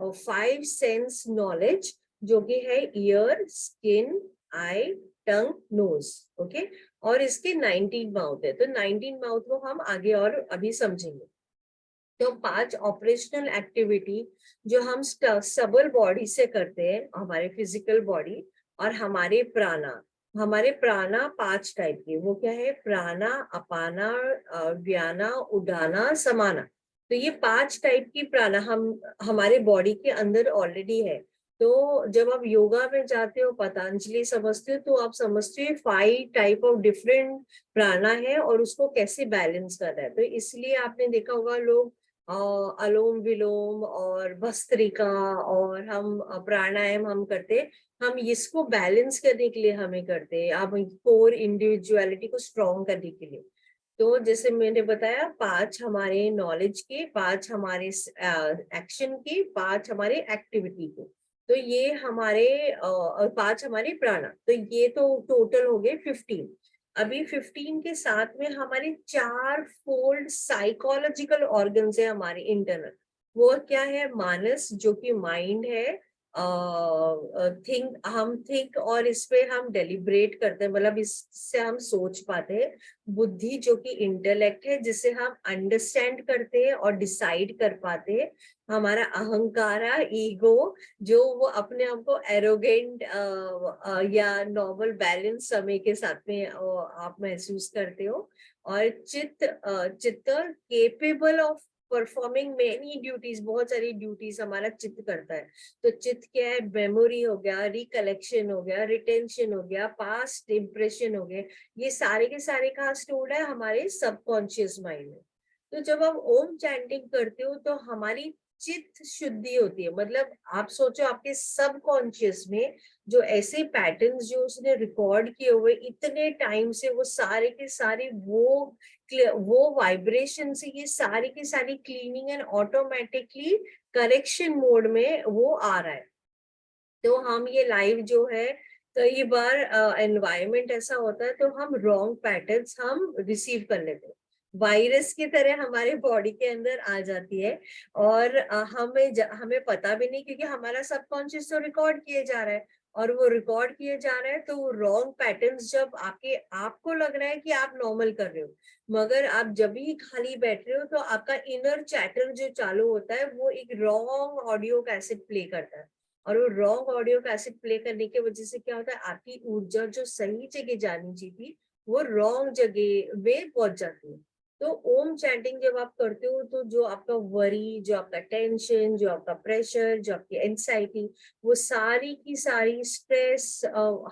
[SPEAKER 2] 5 सेंस नॉलेज, जो कि है ईयर, स्किन, आई, टंग, नोज। ओके, और इसके 19 माउथ है, तो 19 माउथ को हम आगे और अभी समझेंगे। तो 5 ऑपरेशनल एक्टिविटी जो हम सबल बॉडी से करते हैं, हमारे फिजिकल बॉडी, और हमारे प्राणा 5 टाइप के, वो क्या है? प्राणा, अपाना, व्याना, उडाना, समाना। तो ये 5 टाइप की प्राणा हम हमारे बॉडी के अंदर ऑलरेडी है। तो जब आप योगा में जाते हो, पतंजलि समझते हो, तो आप समझते हो 5 टाइप ऑफ डिफरेंट प्राणा है और उसको कैसे बैलेंस करना है। तो इसलिए आपने देखा होगा लोग अलोम विलोम और भस्त्रिका और हम प्राणायाम हम करते हैं, हम इसको बैलेंस करने के लिए हमें करते हैं, आप कोर इंडिविजुअलिटी को स्ट्रॉन्ग करने के लिए। तो जैसे मैंने बताया, 5 हमारे नॉलेज के, 5 हमारे एक्शन के, 5 हमारे एक्टिविटी के। तो ये हमारे और 5 हमारे प्राणा, तो ये तो टोटल हो गए 15। अभी 15 के साथ में हमारे 4 फोल्ड साइकोलॉजिकल ऑर्गन्स है हमारे इंटरनल। वो क्या है? मानस, जो कि माइंड है, थिंक और इस पे हम डेलिब्रेट करते हैं, मतलब इससे हम सोच पाते हैं। बुद्धि, जो कि इंटेलेक्ट है, जिसे हम अंडरस्टैंड करते हैं और डिसाइड कर पाते हैं। हमारा अहंकार, ईगो, जो वो अपने आप को एरोगेंट या नॉर्मल बैलेंस समय के साथ में आप महसूस करते हो। और चित्त capable of performing many duties, बहुत सारी ड्यूटीज हमारा चित्त करता है। तो चित्त क्या है? मेमोरी हो गया, रिकलेक्शन हो गया, रिटेंशन हो गया, पास्ट इम्प्रेशन हो गए, ये सारे के सारे कहाँ स्टोर्ड है? हमारे सबकॉन्शियस माइंड में। तो जब आप ओम चैंटिंग करते हो तो हमारी चित्त शुद्धि होती है। मतलब आप सोचो, आपके सबकॉन्शियस में जो ऐसे पैटर्न्स जो उसने रिकॉर्ड किए हुए इतने टाइम से, वो सारे के सारे वो वाइब्रेशन से ये सारी की सारी cleaning and automatically correction mode में वो आ रहा है। तो हम ये लाइव जो है, कई बार एनवायरनमेंट ऐसा होता है तो हम रॉन्ग पैटर्न्स हम रिसीव कर लेते हैं, वायरस की तरह हमारे बॉडी के अंदर आ जाती है। और हमें पता भी नहीं, क्योंकि हमारा सबकॉन्शियस तो रिकॉर्ड किए जा रहा है, और वो रिकॉर्ड किए जा रहा है, तो वो रॉन्ग पैटर्न्स जब आपको लग रहा है कि आप नॉर्मल कर रहे हो, मगर आप जब भी खाली बैठ रहे हो तो आपका इनर चैटर जो चालू होता है, वो एक रॉन्ग ऑडियो कैसेट प्ले करता है। और वो रॉन्ग ऑडियो कैसेट प्ले करने की वजह से क्या होता है? आपकी ऊर्जा जो सही जगह जानी चाहिए थी, वो रॉन्ग जगह में पहुंच जाती है। तो ओम चैंटिंग जब आप करते हो, तो जो आपका वरी, जो आपका टेंशन, जो आपका प्रेशर, जो आपकी एंजाइटी, वो सारी की सारी स्ट्रेस,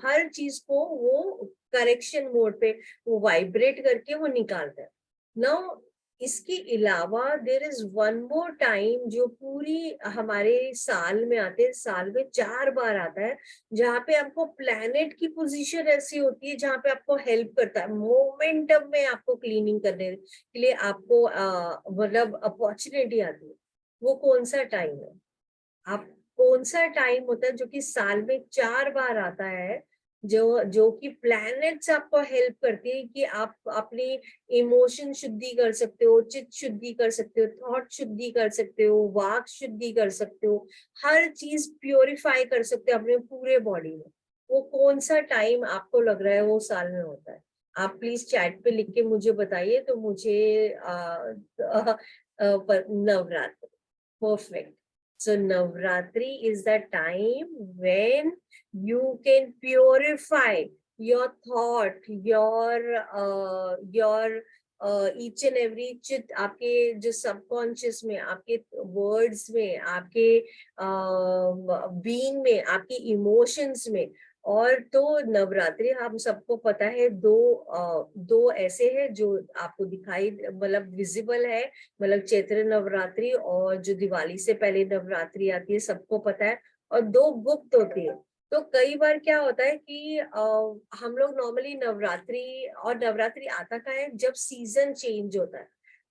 [SPEAKER 2] हर चीज को वो करेक्शन मोड पे वो वाइब्रेट करके वो निकालता है। नाउ इसके अलावा there is one more time जो पूरी हमारे साल में आते हैं, साल में 4 बार आता है, जहाँ पे आपको प्लैनेट की पोजीशन ऐसी होती है जहाँ पे आपको हेल्प करता है मोमेंटम में, आपको क्लीनिंग करने के लिए आपको मतलब अपॉर्चुनिटी आती है। वो कौन सा टाइम है? आप कौन सा टाइम होता है जो कि साल में 4 बार आता है, जो जो कि प्लैनेट्स आपको हेल्प करती है कि आप अपनी इमोशन शुद्धि कर सकते हो, चित्त शुद्धि कर सकते हो, थॉट शुद्धि कर सकते हो, वाक शुद्धि कर सकते हो, हर चीज प्योरीफाई कर सकते हो अपने पूरे बॉडी में। वो कौन सा टाइम आपको लग रहा है वो साल में होता है? आप प्लीज चैट पे लिख के मुझे बताइए, तो मुझे Navratra. Perfect. So Navratri is the time when you can purify your thought, your each and every चित, आपके जो सबकॉन्शियस में, आपके वर्ड्स में, आपके बीइंग में, आपकी इमोशंस में। और तो नवरात्रि हम सबको पता है, दो ऐसे हैं जो आपको दिखाई, मतलब विजिबल है, मतलब चैत्र नवरात्रि और जो दिवाली से पहले नवरात्रि आती है, सबको पता है। और 2 गुप्त होती है। तो कई बार क्या होता है कि हम लोग नॉर्मली नवरात्रि, और नवरात्रि आता का है जब सीजन चेंज होता है,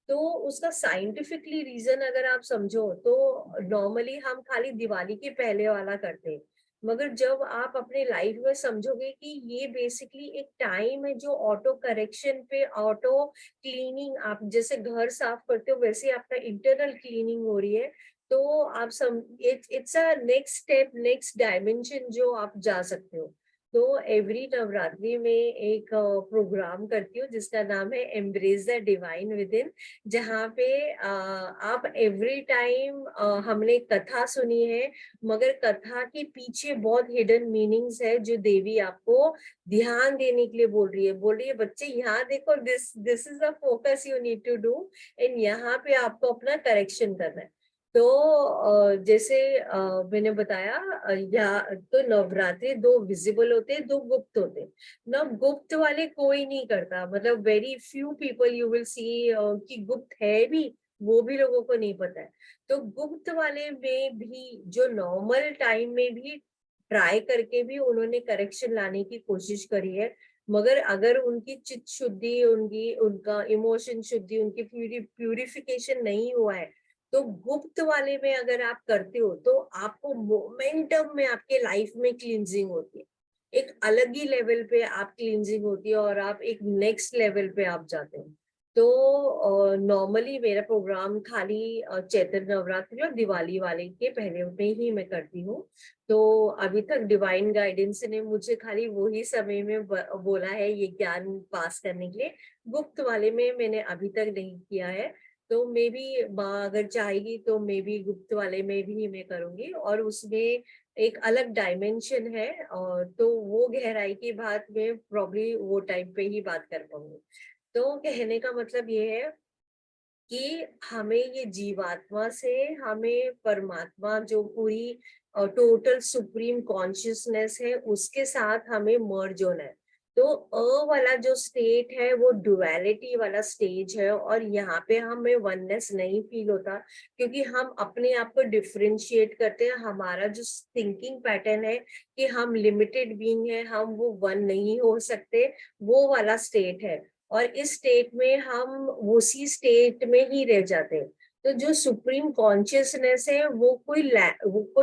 [SPEAKER 2] तो उसका साइंटिफिकली रीजन अगर आप समझो, तो नॉर्मली हम खाली दिवाली के पहले वाला करते हैं, मगर जब आप अपने लाइफ में समझोगे कि ये बेसिकली एक टाइम है जो ऑटो करेक्शन पे, ऑटो क्लीनिंग, आप जैसे घर साफ करते हो वैसे आपका इंटरनल क्लीनिंग हो रही है, तो आप some it's a next step, next dimension जो आप जा सकते हो। तो एवरी नवरात्रि में एक प्रोग्राम करती हूँ जिसका नाम है embrace the divine with in, जहाँ पे आप एवरी टाइम, हमने कथा सुनी है, मगर कथा के पीछे बहुत हिडन मीनिंग्स है जो देवी आपको ध्यान देने के लिए बोल रही है बच्चे यहाँ देखो, this is the focus you need to do, and यहाँ पे आपको अपना करेक्शन करना है। तो जैसे मैंने बताया, या तो नवरात्रि दो विजिबल होते हैं, दो गुप्त होते हैं। ना गुप्त वाले कोई नहीं करता, मतलब very few people you will see कि गुप्त है भी, वो भी लोगों को नहीं पता है। तो गुप्त वाले में भी जो नॉर्मल टाइम में भी ट्राई करके भी उन्होंने करेक्शन लाने की कोशिश करी है, मगर अगर उनकी चित्त शुद्धि, उनकी उनका इमोशन शुद्धि, उनकी प्यूरिफिकेशन नहीं हुआ है, तो गुप्त वाले में अगर आप करते हो तो आपको मोमेंटम में आपके लाइफ में क्लींजिंग होती है, एक अलग ही लेवल पे आप क्लींजिंग होती है और आप एक नेक्स्ट लेवल पे आप जाते हो। तो नॉर्मली मेरा प्रोग्राम खाली चैत्र नवरात्रि और दिवाली वाले के पहले में ही मैं करती हूँ। तो अभी तक डिवाइन गाइडेंस ने मुझे खाली वही समय में बोला है ये ज्ञान पास करने के लिए, गुप्त वाले में मैंने अभी तक नहीं किया है। तो मे बी माँ अगर चाहेगी तो मे बी गुप्त वाले में भी मैं करूंगी, और उसमें एक अलग डायमेंशन है, और तो वो गहराई की बात में प्रॉब्ली वो टाइम पे ही बात कर पाऊंगी। तो कहने का मतलब ये है कि हमें ये जीवात्मा से, हमें परमात्मा जो पूरी टोटल सुप्रीम कॉन्शियसनेस है उसके साथ हमें मर्ज होना है। तो वाला जो स्टेट है वो डुअलिटी वाला स्टेज है, और यहाँ पे हमें वननेस नहीं फील होता, क्योंकि हम अपने आप को डिफरेंशिएट करते हैं। हमारा जो थिंकिंग पैटर्न है कि हम लिमिटेड बीइंग है, हम वो वन नहीं हो सकते, वो वाला स्टेट है। और इस स्टेट में हम उसी स्टेट में ही रह जाते हैं। तो जो सुप्रीम कॉन्शियसनेस है वो कोई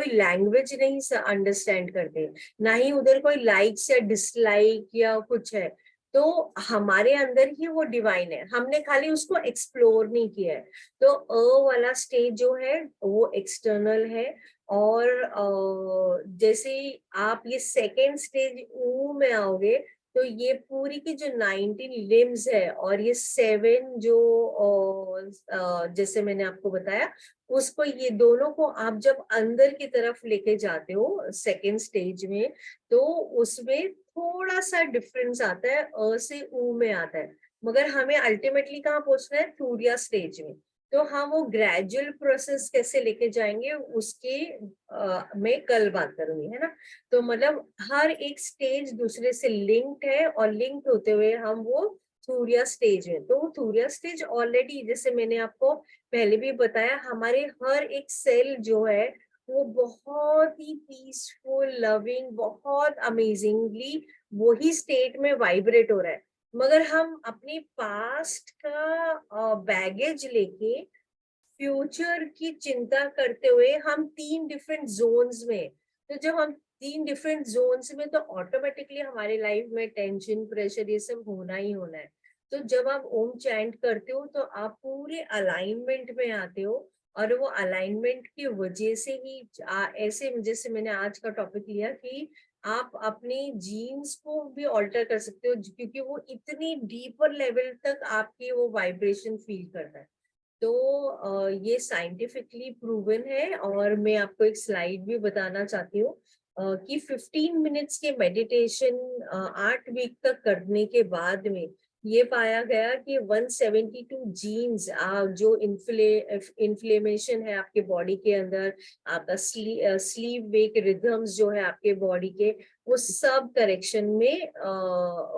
[SPEAKER 2] लैंग्वेज नहीं अंडरस्टैंड करते, ना ही उधर कोई लाइक्स या डिसलाइक या कुछ है। तो हमारे अंदर ही वो डिवाइन है, हमने खाली उसको एक्सप्लोर नहीं किया है। तो वाला स्टेज जो है वो एक्सटर्नल है। और जैसे आप ये सेकेंड स्टेज में आओगे, तो ये पूरी की जो 19 लिम्स है और ये 7 जो जैसे मैंने आपको बताया, उसको, ये दोनों को आप जब अंदर की तरफ लेके जाते हो सेकेंड स्टेज में, तो उसमें थोड़ा सा डिफरेंस आता है, से में आता है, मगर हमें अल्टीमेटली कहाँ पहुंचना है, थूरिया स्टेज में। तो हम वो ग्रेजुअल प्रोसेस कैसे लेके जाएंगे उसके मैं कल बात करूंगी, है ना। तो मतलब हर एक स्टेज दूसरे से लिंक्ड है, और लिंक्ड होते हुए हम वो थूरिया स्टेज है। तो थूरिया स्टेज ऑलरेडी, जैसे मैंने आपको पहले भी बताया, हमारे हर एक सेल जो है वो बहुत ही पीसफुल, लविंग, बहुत अमेजिंगली वही स्टेट में वाइब्रेट हो रहा है। मगर हम अपने पास्ट का बैगेज लेके फ्यूचर की चिंता करते हुए हम 3 डिफरेंट जोन्स में, तो जब हम 3 डिफरेंट जोन्स में, तो ऑटोमेटिकली हमारे लाइफ में टेंशन, प्रेशर, ये सब होना ही होना है। तो जब आप ओम चैंट करते हो तो आप पूरे अलाइनमेंट में आते हो, और वो अलाइनमेंट की वजह से ही ऐसे, जैसे मैंने आज का टॉपिक लिया कि आप अपने जीन्स को भी ऑल्टर कर सकते हो, क्योंकि वो इतनी डीपर लेवल तक आपकी वो वाइब्रेशन फील करता है। तो ये साइंटिफिकली प्रूवन है, और मैं आपको एक स्लाइड भी बताना चाहती हूँ कि 15 मिनट्स के मेडिटेशन 8 वीक तक करने के बाद में ये पाया गया कि 172 जीन्स, जो इन्फ्लेमेशन है आपके बॉडी के अंदर, आपका स्लीप वेक रिदम्स जो है आपके बॉडी के, वो सब करेक्शन में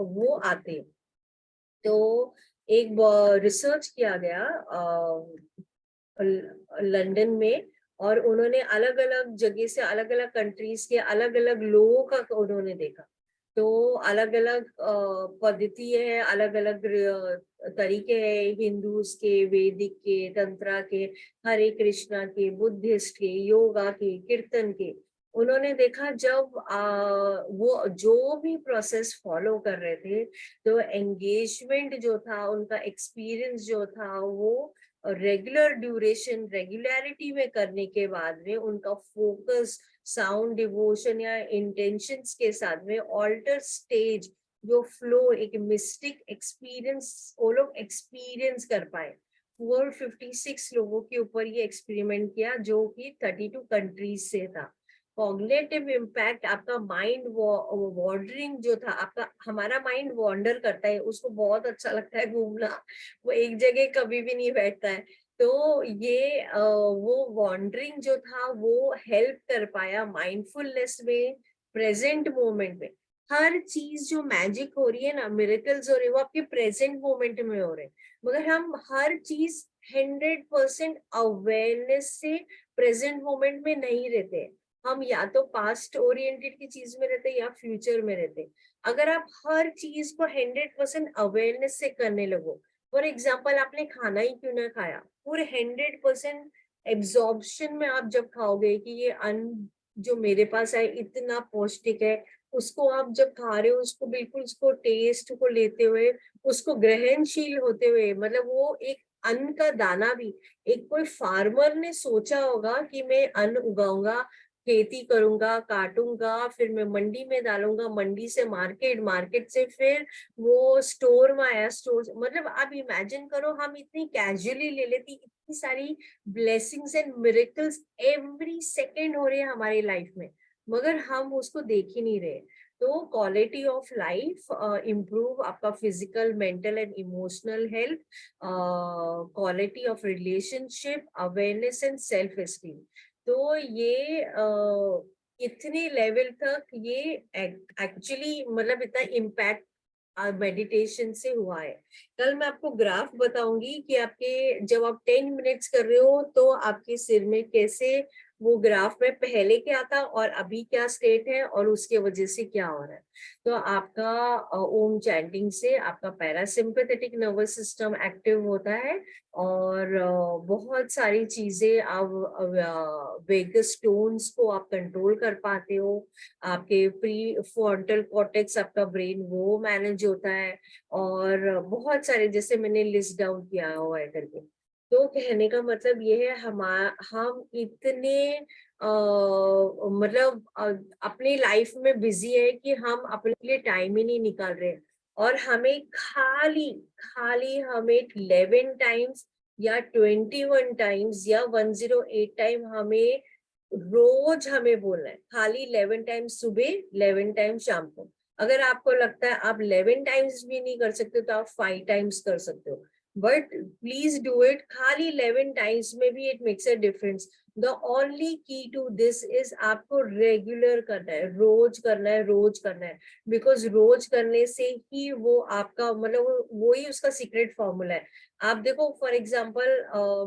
[SPEAKER 2] वो आते हैं। तो एक रिसर्च किया गया लंदन में, और उन्होंने अलग अलग जगह से, अलग अलग कंट्रीज के अलग अलग लोगों का उन्होंने देखा। तो अलग अलग पद्धति है, अलग अलग तरीके हैं, हिंदूज के, वैदिक के, तंत्रा के, हरे कृष्णा के, बुद्धिस्ट के, योगा के, कीर्तन के। उन्होंने देखा जब वो जो भी प्रोसेस फॉलो कर रहे थे, तो एंगेजमेंट जो था, उनका एक्सपीरियंस जो था, वो रेगुलर ड्यूरेशन, रेगुलरिटी में करने के बाद में उनका फोकस साउंड डिवोशन या इंटेंशंस के साथ में ऑल्टर स्टेज जो फ्लो, एक मिस्टिक एक्सपीरियंस वो लोग एक्सपीरियंस कर पाए। 456 लोगों के ऊपर ये एक्सपेरिमेंट किया जो कि 32 कंट्रीज से था। कॉग्निटिव इम्पैक्ट, आपका माइंड वॉन्डरिंग जो था, आपका हमारा माइंड वॉन्डर करता है, उसको बहुत अच्छा लगता है घूमना, वो एक जगह कभी भी नहीं बैठता है। तो ये वो वॉन्डरिंग जो था वो हेल्प कर पाया माइंडफुलनेस में, प्रेजेंट मोमेंट में। हर चीज जो मैजिक हो रही है ना, मिरेकल्स हो रहे हैं, वो आपके प्रेजेंट मोमेंट में हो रहे हैं। मगर हम हर चीज 100% अवेयरनेस से प्रेजेंट मोमेंट में नहीं रहते हैं। हम या तो पास्ट ओरिएंटेड की चीज में रहते या फ्यूचर में रहते। अगर आप हर चीज को 100% अवेयरनेस से करने लगो, फॉर एग्जाम्पल आपने खाना ही क्यों ना खाया, पूरे 100% एब्जॉर्प्शन में आप जब खाओगे कि ये अन्न जो मेरे पास है इतना पौष्टिक है, उसको आप जब खा रहे हो, उसको बिल्कुल उसको टेस्ट को लेते हुए, उसको ग्रहणशील होते हुए, मतलब वो एक अन्न का दाना भी, एक कोई फार्मर ने सोचा होगा कि मैं अन्न उगाऊंगा, खेती करूंगा, काटूंगा, फिर मैं मंडी में डालूंगा, मंडी से मार्केट, मार्केट से फिर वो स्टोर में आया, स्टोर, मतलब आप इमेजिन करो, हम इतनी कैजुअली ले लेती, इतनी सारी blessings and miracles every second हो रहे हैं हमारी लाइफ में, मगर हम उसको देख ही नहीं रहे। तो क्वालिटी ऑफ लाइफ इम्प्रूव, आपका physical, mental and emotional health, quality of relationship, awareness and self esteem. तो ये इतने लेवल तक ये एक्चुअली मतलब इतना इम्पैक्ट मेडिटेशन से हुआ है। कल मैं आपको ग्राफ बताऊंगी कि आपके जब आप 10 मिनट्स कर रहे हो तो आपके सिर में कैसे वो ग्राफ में पहले क्या था और अभी क्या स्टेट है और उसके वजह से क्या हो रहा है। तो आपका ओम चैंटिंग से आपका पैरासिम्पैथेटिक नर्वस सिस्टम एक्टिव होता है और बहुत सारी चीजें आप वेगस टोन्स को आप कंट्रोल कर पाते हो। आपके प्री फ्रंटल कॉर्टेक्स, आपका ब्रेन वो मैनेज होता है, और बहुत सारे जैसे मैंने लिस्ट डाउन किया हुआ है करके। तो कहने का मतलब ये है, हम इतने मतलब अपनी लाइफ में बिजी है कि हम अपने लिए टाइम ही नहीं निकाल रहे, और हमें खाली खाली हमें 11 टाइम्स या 21 टाइम्स या 108 टाइम हमें रोज हमें बोलना है, खाली 11 टाइम्स सुबह, 11 टाइम्स शाम को। अगर आपको लगता है आप 11 टाइम्स भी नहीं कर सकते तो आप 5 टाइम्स कर सकते हो, बट प्लीज डू इट। खाली 11 टाइम्स में भी it makes a difference. The only की टू दिस इज आपको रेगुलर करना है, रोज करना है, रोज करना है, बिकॉज रोज करने से ही वो आपका मतलब वो ही उसका सीक्रेट फॉर्मूला है। आप देखो फॉर एग्जाम्पल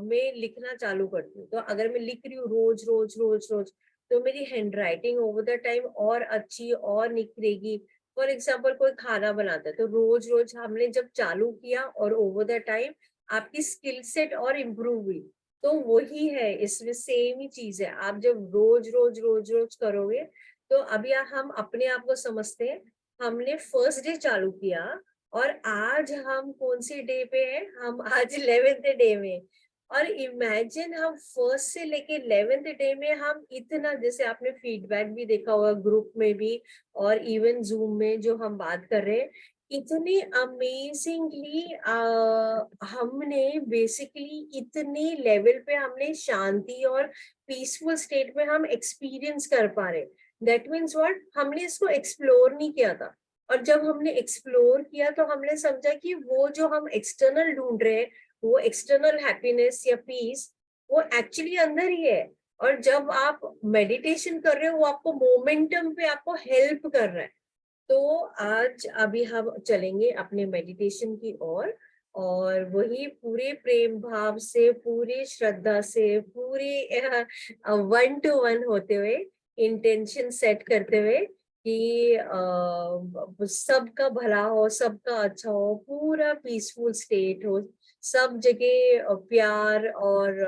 [SPEAKER 2] मैं लिखना चालू करती हूँ, तो अगर मैं लिख रही हूँ रोज रोज रोज रोज, तो मेरी hand writing over the time और अच्छी और निखरेगी। फॉर एग्जाम्पल कोई खाना बनाता है, तो रोज रोज हमने जब चालू किया और ओवर द टाइम आपकी स्किल सेट और इम्प्रूव हुई। तो वही है, इसमें सेम ही चीज है, आप जब रोज रोज रोज रोज करोगे। तो अभी हम अपने आप को समझते हैं, हमने फर्स्ट डे चालू किया और आज हम कौन सी डे पे हैं, हम आज 11th डे में। और इमेजिन हम फर्स्ट से लेके 11th डे में हम इतना, जैसे आपने फीडबैक भी देखा होगा ग्रुप में भी और इवन जूम में जो हम बात कर रहे हैं, इतने अमेजिंगली हमने बेसिकली इतने लेवल पे हमने शांति और पीसफुल स्टेट में हम एक्सपीरियंस कर पा रहे। दैट मीन्स व्हाट, हमने इसको एक्सप्लोर नहीं किया था, और जब हमने एक्सप्लोर किया तो हमने समझा कि वो जो हम एक्सटर्नल ढूंढ रहे हैं, वो एक्सटर्नल हैप्पीनेस या पीस, वो एक्चुअली अंदर ही है। और जब आप मेडिटेशन कर रहे हो वो आपको मोमेंटम पे आपको हेल्प कर रहा है। तो आज अभी हम चलेंगे अपने मेडिटेशन की ओर, और वही पूरे प्रेम भाव से, पूरे श्रद्धा से, पूरे 1 to 1 होते हुए, इंटेंशन सेट करते हुए कि सबका भला हो, सबका अच्छा हो, पूरा पीसफुल स्टेट हो, सब जगह प्यार और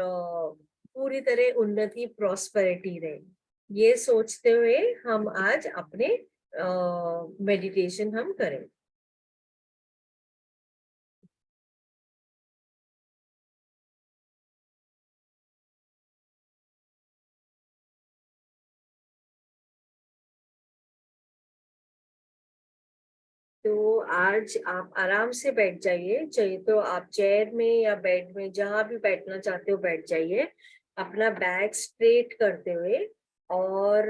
[SPEAKER 2] पूरी तरह उन्नति, प्रॉस्पेरिटी रहे। ये सोचते हुए हम आज अपने मेडिटेशन हम करें। तो आज आप आराम से बैठ जाइए, चाहिए तो आप चेयर में या बेड में जहां भी बैठना चाहते हो बैठ जाइए, अपना बैक स्ट्रेट करते हुए, और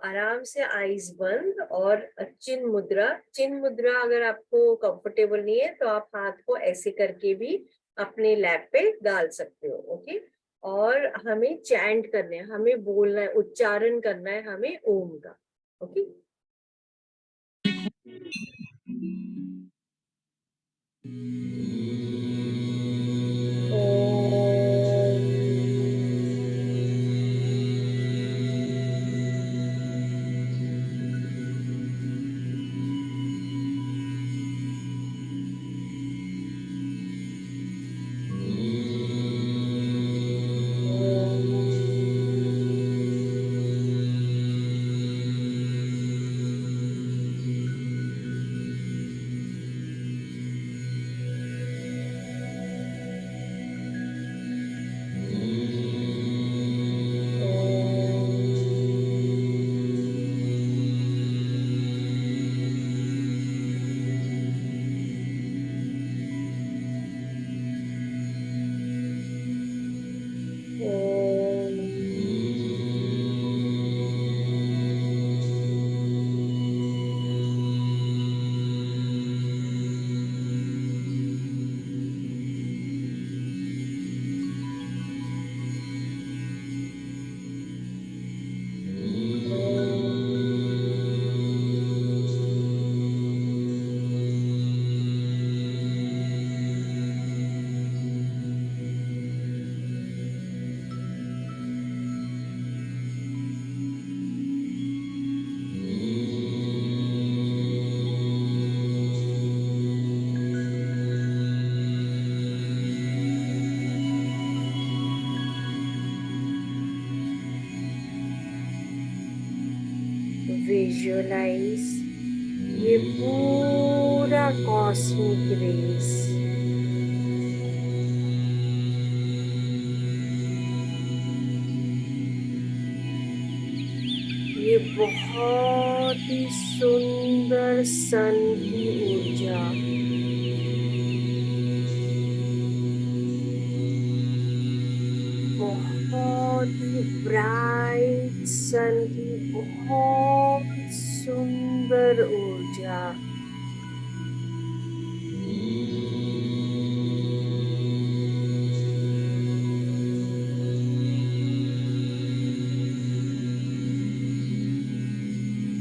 [SPEAKER 2] आराम से आईज बंद, और चिन मुद्रा अगर आपको कंफर्टेबल नहीं है तो आप हाथ को ऐसे करके भी अपने लैप पे डाल सकते हो। ओके, और हमें चैंट करना है, हमें बोलना है, उच्चारण करना है हमें ओम का। ओके, विजुअलाइज ये पूरा कॉस्मिक रेस ये बहुत ही सुंदर सन की ऊर्जा, बहुत ही ब्राइट सन की बहुत सुंदर ऊर्जा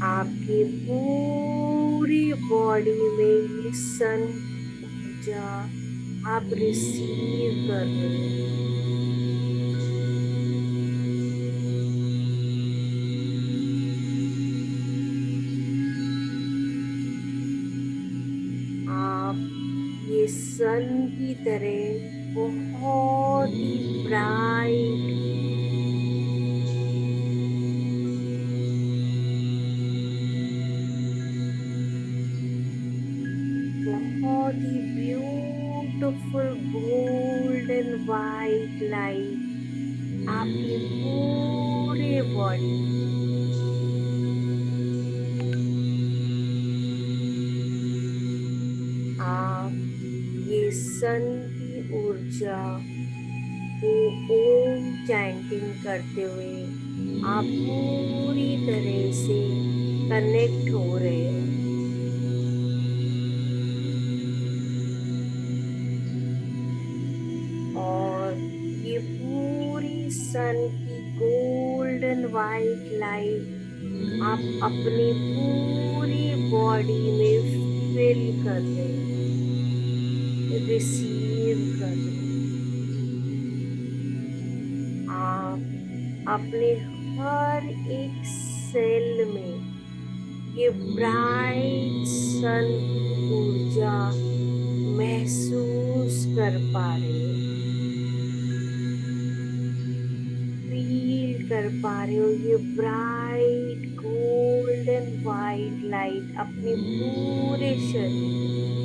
[SPEAKER 2] आपकी पूरी बॉडी में ये सन ऊर्जा आप रिसीव कर रहे हैं। ये सन की तरह बहुत ही ब्राइट, बहुत ही ब्यूटीफुल गोल्डन वाइट लाइट आपकी पूरे बॉडी, ये सन की ऊर्जा को ओम चैंटिंग करते हुए आप पूरी तरह से कनेक्ट हो रहे हो। और ये पूरी सन की गोल्डन वाइट लाइट आप अपनी पूरी बॉडी में फिल कर रहे हो, रिसीव कर रहे हो। आप अपने हर एक सेल में ये ब्राइट सन की ऊर्जा महसूस कर पा रहे हो, फील कर पा रहे हो ये ब्राइट गोल्डन वाइट लाइट अपने पूरे शरीर।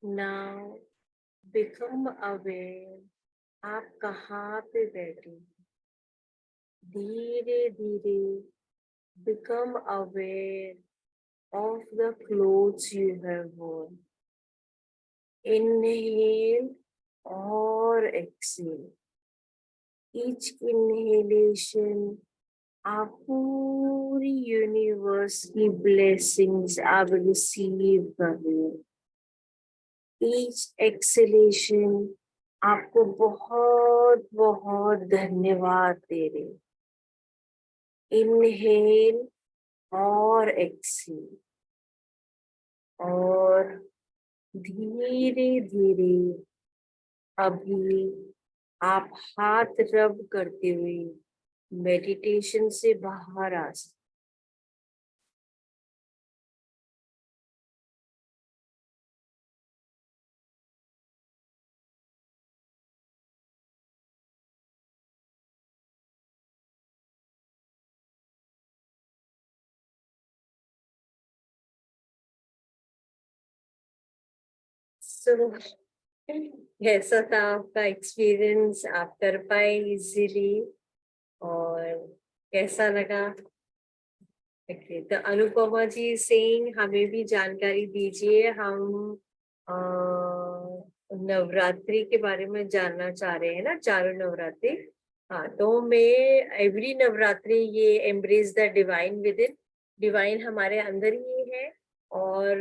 [SPEAKER 2] Now become aware आप कहाँ पे बैठे, धीरे धीरे become aware of the clothes you have worn. Inhale or exhale. Each inhalation आप पूरी यूनिवर्स की ब्लेसिंग्स आप रिसीव कर रहे हो. ईच एक्सलेशन आपको बहुत बहुत धन्यवाद दे रहे. इनहेल और एक्सेल और धीरे धीरे अभी आप हाथ रब करते हुए मेडिटेशन से बाहर आ सकते. So, कैसा था आपका एक्सपीरियंस, आप कर पाए इजीली और कैसा लगा? ओके, तो अनुपमा जी सिंह हमें भी जानकारी दीजिए. हम अ, नवरात्रि के बारे में जानना चाह रहे हैं ना, चारों नवरात्रि. हाँ, तो मैं एवरी नवरात्रि ये embrace the divine with in. Divine हमारे अंदर ही है. और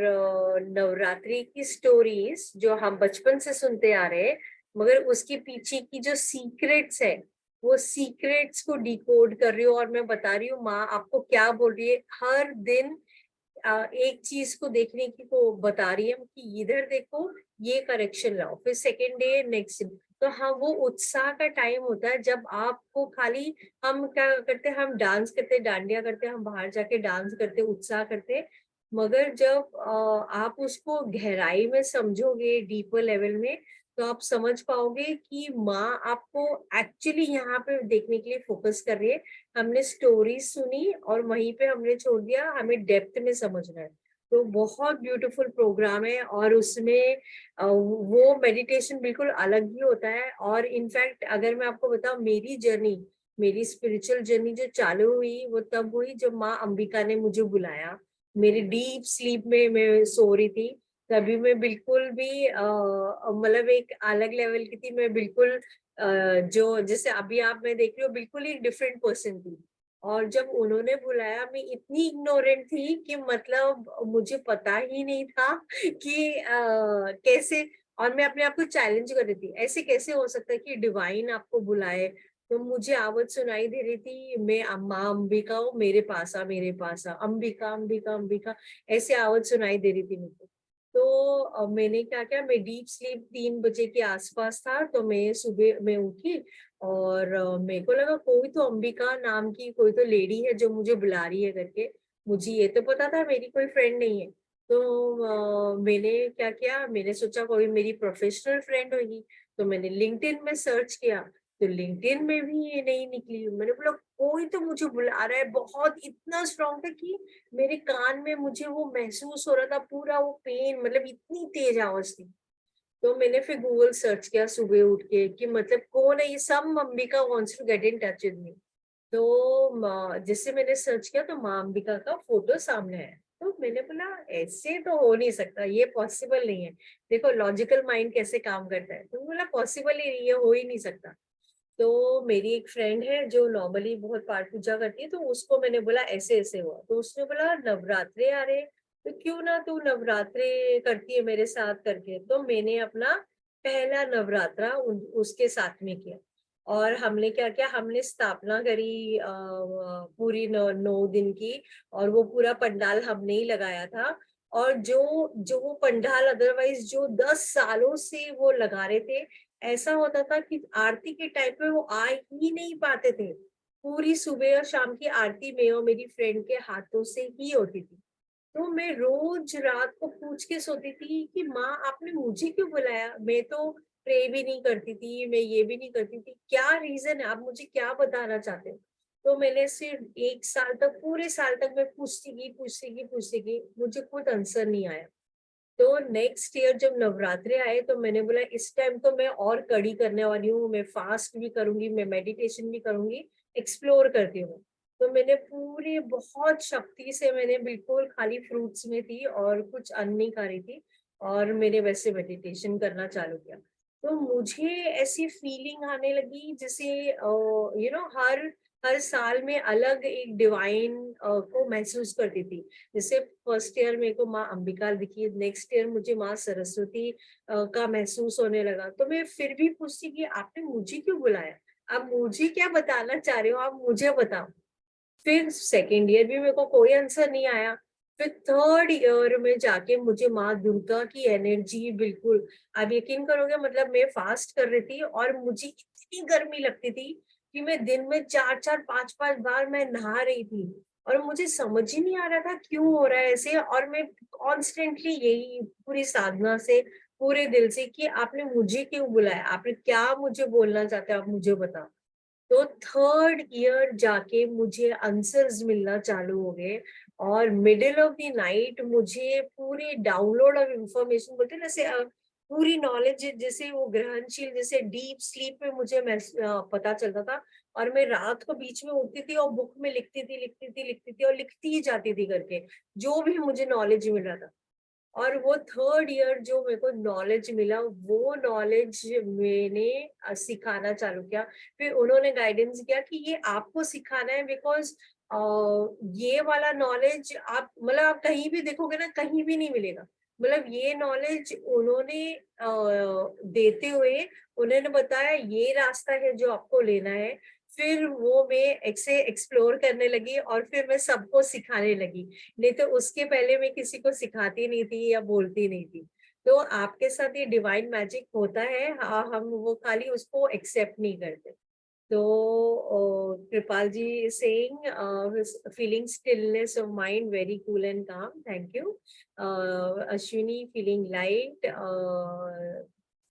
[SPEAKER 2] नवरात्रि की स्टोरीज जो हम बचपन से सुनते आ रहे हैं, मगर उसके पीछे की जो सीक्रेट्स है वो सीक्रेट्स को डिकोड कर रही हूँ. और मैं बता रही हूँ माँ आपको क्या बोल रही है. हर दिन एक चीज को देखने की को बता रही है कि इधर देखो, ये करेक्शन लाओ, फिर सेकेंड डे नेक्स्ट. तो हाँ, वो उत्साह का टाइम होता है जब आपको खाली हम क्या करते हैं, हम डांस करते, डांडिया करते, हम बाहर जाके डांस करते, उत्साह करते. मगर जब आप उसको गहराई में समझोगे, डीपर लेवल में, तो आप समझ पाओगे कि माँ आपको एक्चुअली यहाँ पे देखने के लिए फोकस कर रही है. हमने स्टोरी सुनी और वहीं पे हमने छोड़ दिया, हमें डेप्थ में समझना है. तो बहुत ब्यूटीफुल प्रोग्राम है और उसमें वो मेडिटेशन बिल्कुल अलग ही होता है. और इनफैक्ट अगर मैं आपको बताऊं, मेरी जर्नी, मेरी स्पिरिचुअल जर्नी जो चालू हुई वो तब हुई जब माँ अंबिका ने मुझे बुलाया. मेरी डीप स्लीप में मैं सो रही थी. तभी मैं बिल्कुल भी मतलब एक अलग लेवल की थी. मैं बिल्कुल जो जैसे अभी आप मैं देख रही हूँ, बिल्कुल एक डिफरेंट पर्सन थी. और जब उन्होंने बुलाया, मैं इतनी इग्नोरेंट थी कि मतलब मुझे पता ही नहीं था कि कैसे. और मैं अपने आप को चैलेंज कर रही थी, ऐसे कैसे हो सकता है कि डिवाइन आपको बुलाए. तो मुझे आवाज सुनाई दे रही थी, मैं अम्मा अंबिका हूँ, मेरे पास आ, मेरे पास आ, अंबिका अंबिका अंबिका, ऐसे आवाज सुनाई दे रही थी मुझे. तो मैंने क्या किया, मैं डीप स्लीप 3 बजे के आसपास था, तो मैं सुबह में उठी. और मेरे को लगा कोई तो अंबिका नाम की कोई तो लेडी है जो मुझे बुला रही है करके. मुझे ये तो पता था मेरी कोई फ्रेंड नहीं है. तो मैंने क्या किया, मैंने सोचा कोई मेरी प्रोफेशनल फ्रेंड होगी. तो मैंने लिंक्डइन में सर्च किया, तो लिंक्डइन में भी ये नहीं निकली. मैंने बोला कोई तो मुझे बुला रहा है. बहुत इतना स्ट्रांग था कि मेरे कान में मुझे वो महसूस हो रहा था, पूरा वो पेन, मतलब इतनी तेज आवाज थी. तो मैंने फिर गूगल सर्च किया सुबह उठ के कि मतलब कौन है ये, some Ambika wants to get in touch with me. तो जैसे मैंने सर्च किया तो माँ अंबिका का फोटो सामने आया. तो मैंने बोला ऐसे तो हो नहीं सकता, ये पॉसिबल नहीं है. देखो लॉजिकल माइंड कैसे काम करता है. तो बोला पॉसिबल ही नहीं है, हो ही नहीं सकता. तो मेरी एक फ्रेंड है जो नॉर्मली बहुत पाठ पूजा करती है, तो उसको मैंने बोला ऐसे ऐसे हुआ. तो उसने बोला नवरात्रे आ रहे, तो क्यों ना तू नवरात्रे करती है मेरे साथ करके. तो मैंने अपना पहला नवरात्रा उसके साथ में किया. और हमने क्या किया, हमने स्थापना करी पूरी 9 दिन की. और वो पूरा पंडाल हमने ही लगाया था. और जो जो वो पंडाल अदरवाइज जो 10 सालों से वो लगा रहे थे, ऐसा होता था कि आरती के टाइम पे वो आ ही नहीं पाते थे. पूरी सुबह और शाम की आरती में और मेरी फ्रेंड के हाथों से ही होती थी. तो मैं रोज रात को पूछ के सोती थी कि माँ आपने मुझे क्यों बुलाया, मैं तो प्रे भी नहीं करती थी, मैं ये भी नहीं करती थी, क्या रीजन है, आप मुझे क्या बताना चाहते हो. तो मैंने सिर्फ 1 साल तक, पूरे साल तक मैं पूछती गई, मुझे खुद आंसर नहीं आया. तो नेक्स्ट ईयर जब नवरात्रे आए तो मैंने बोला इस टाइम तो मैं और कड़ी करने वाली हूँ, मैं फास्ट भी करूंगी, मैं मेडिटेशन भी करूंगी, एक्सप्लोर करती हूँ। तो मैंने पूरी बहुत शक्ति से, मैंने बिल्कुल खाली फ्रूट्स में थी और कुछ अन्न नहीं खा रही थी, और मैंने वैसे मेडिटेशन करना चालू किया। तो मुझे ऐसी फीलिंग आने लगी जैसे हर साल में अलग एक डिवाइन को महसूस करती थी। जैसे फर्स्ट ईयर मेरे को माँ अंबिका दिखी, नेक्स्ट ईयर मुझे माँ सरस्वती का महसूस होने लगा। तो मैं फिर भी पूछती कि आपने मुझे क्यों बुलाया, आप मुझे क्या बताना चाह रहे हो, आप मुझे बताओ। फिर सेकेंड ईयर भी मेरे को कोई आंसर नहीं आया। फिर थर्ड ईयर में जाके मुझे माँ दुर्गा की एनर्जी बिल्कुल, आप यकीन करोगे, मतलब मैं फास्ट कर रही थी और मुझे इतनी गर्मी लगती थी कि मैं दिन में 4-4 5-5 बार मैं नहा रही थी, और मुझे समझ ही नहीं आ रहा था क्यों हो रहा है ऐसे। और मैं कॉन्स्टेंटली यही पूरी साधना से, पूरे दिल से, कि आपने मुझे क्यों बुलाया, आपने क्या मुझे बोलना चाहते हो, आप मुझे बताओ। तो थर्ड ईयर जाके मुझे आंसर्स मिलना चालू हो गए, और मिडिल ऑफ द नाइट मुझे पूरी डाउनलोड ऑफ इंफॉर्मेशन बोलते हैं ना, जैसे पूरी नॉलेज, जैसे वो ग्रहणशील, जैसे डीप स्लीप में मुझे पता चलता था। और मैं रात को बीच में उठती थी और बुक में लिखती थी और लिखती ही जाती थी करके, जो भी मुझे नॉलेज मिल रहा था। और वो थर्ड ईयर जो मेरे को नॉलेज मिला, वो नॉलेज मैंने सिखाना चालू किया। फिर उन्होंने गाइडेंस किया कि ये आपको सिखाना है, बिकॉज ये वाला नॉलेज आप, मतलब आप कहीं भी देखोगे ना, कहीं भी नहीं मिलेगा। मतलब ये नॉलेज उन्होंने देते हुए, उन्होंने बताया ये रास्ता है जो आपको लेना है। फिर वो मैं ऐसे एक्सप्लोर करने लगी और फिर मैं सबको सिखाने लगी। नहीं तो उसके पहले मैं किसी को सिखाती नहीं थी या बोलती नहीं थी। तो आपके साथ ये डिवाइन मैजिक होता है, हाँ, हम वो खाली उसको एक्सेप्ट नहीं करते। तो Kripal ji saying feeling stillness of mind very cool and calm, thank you. Ashwini feeling light,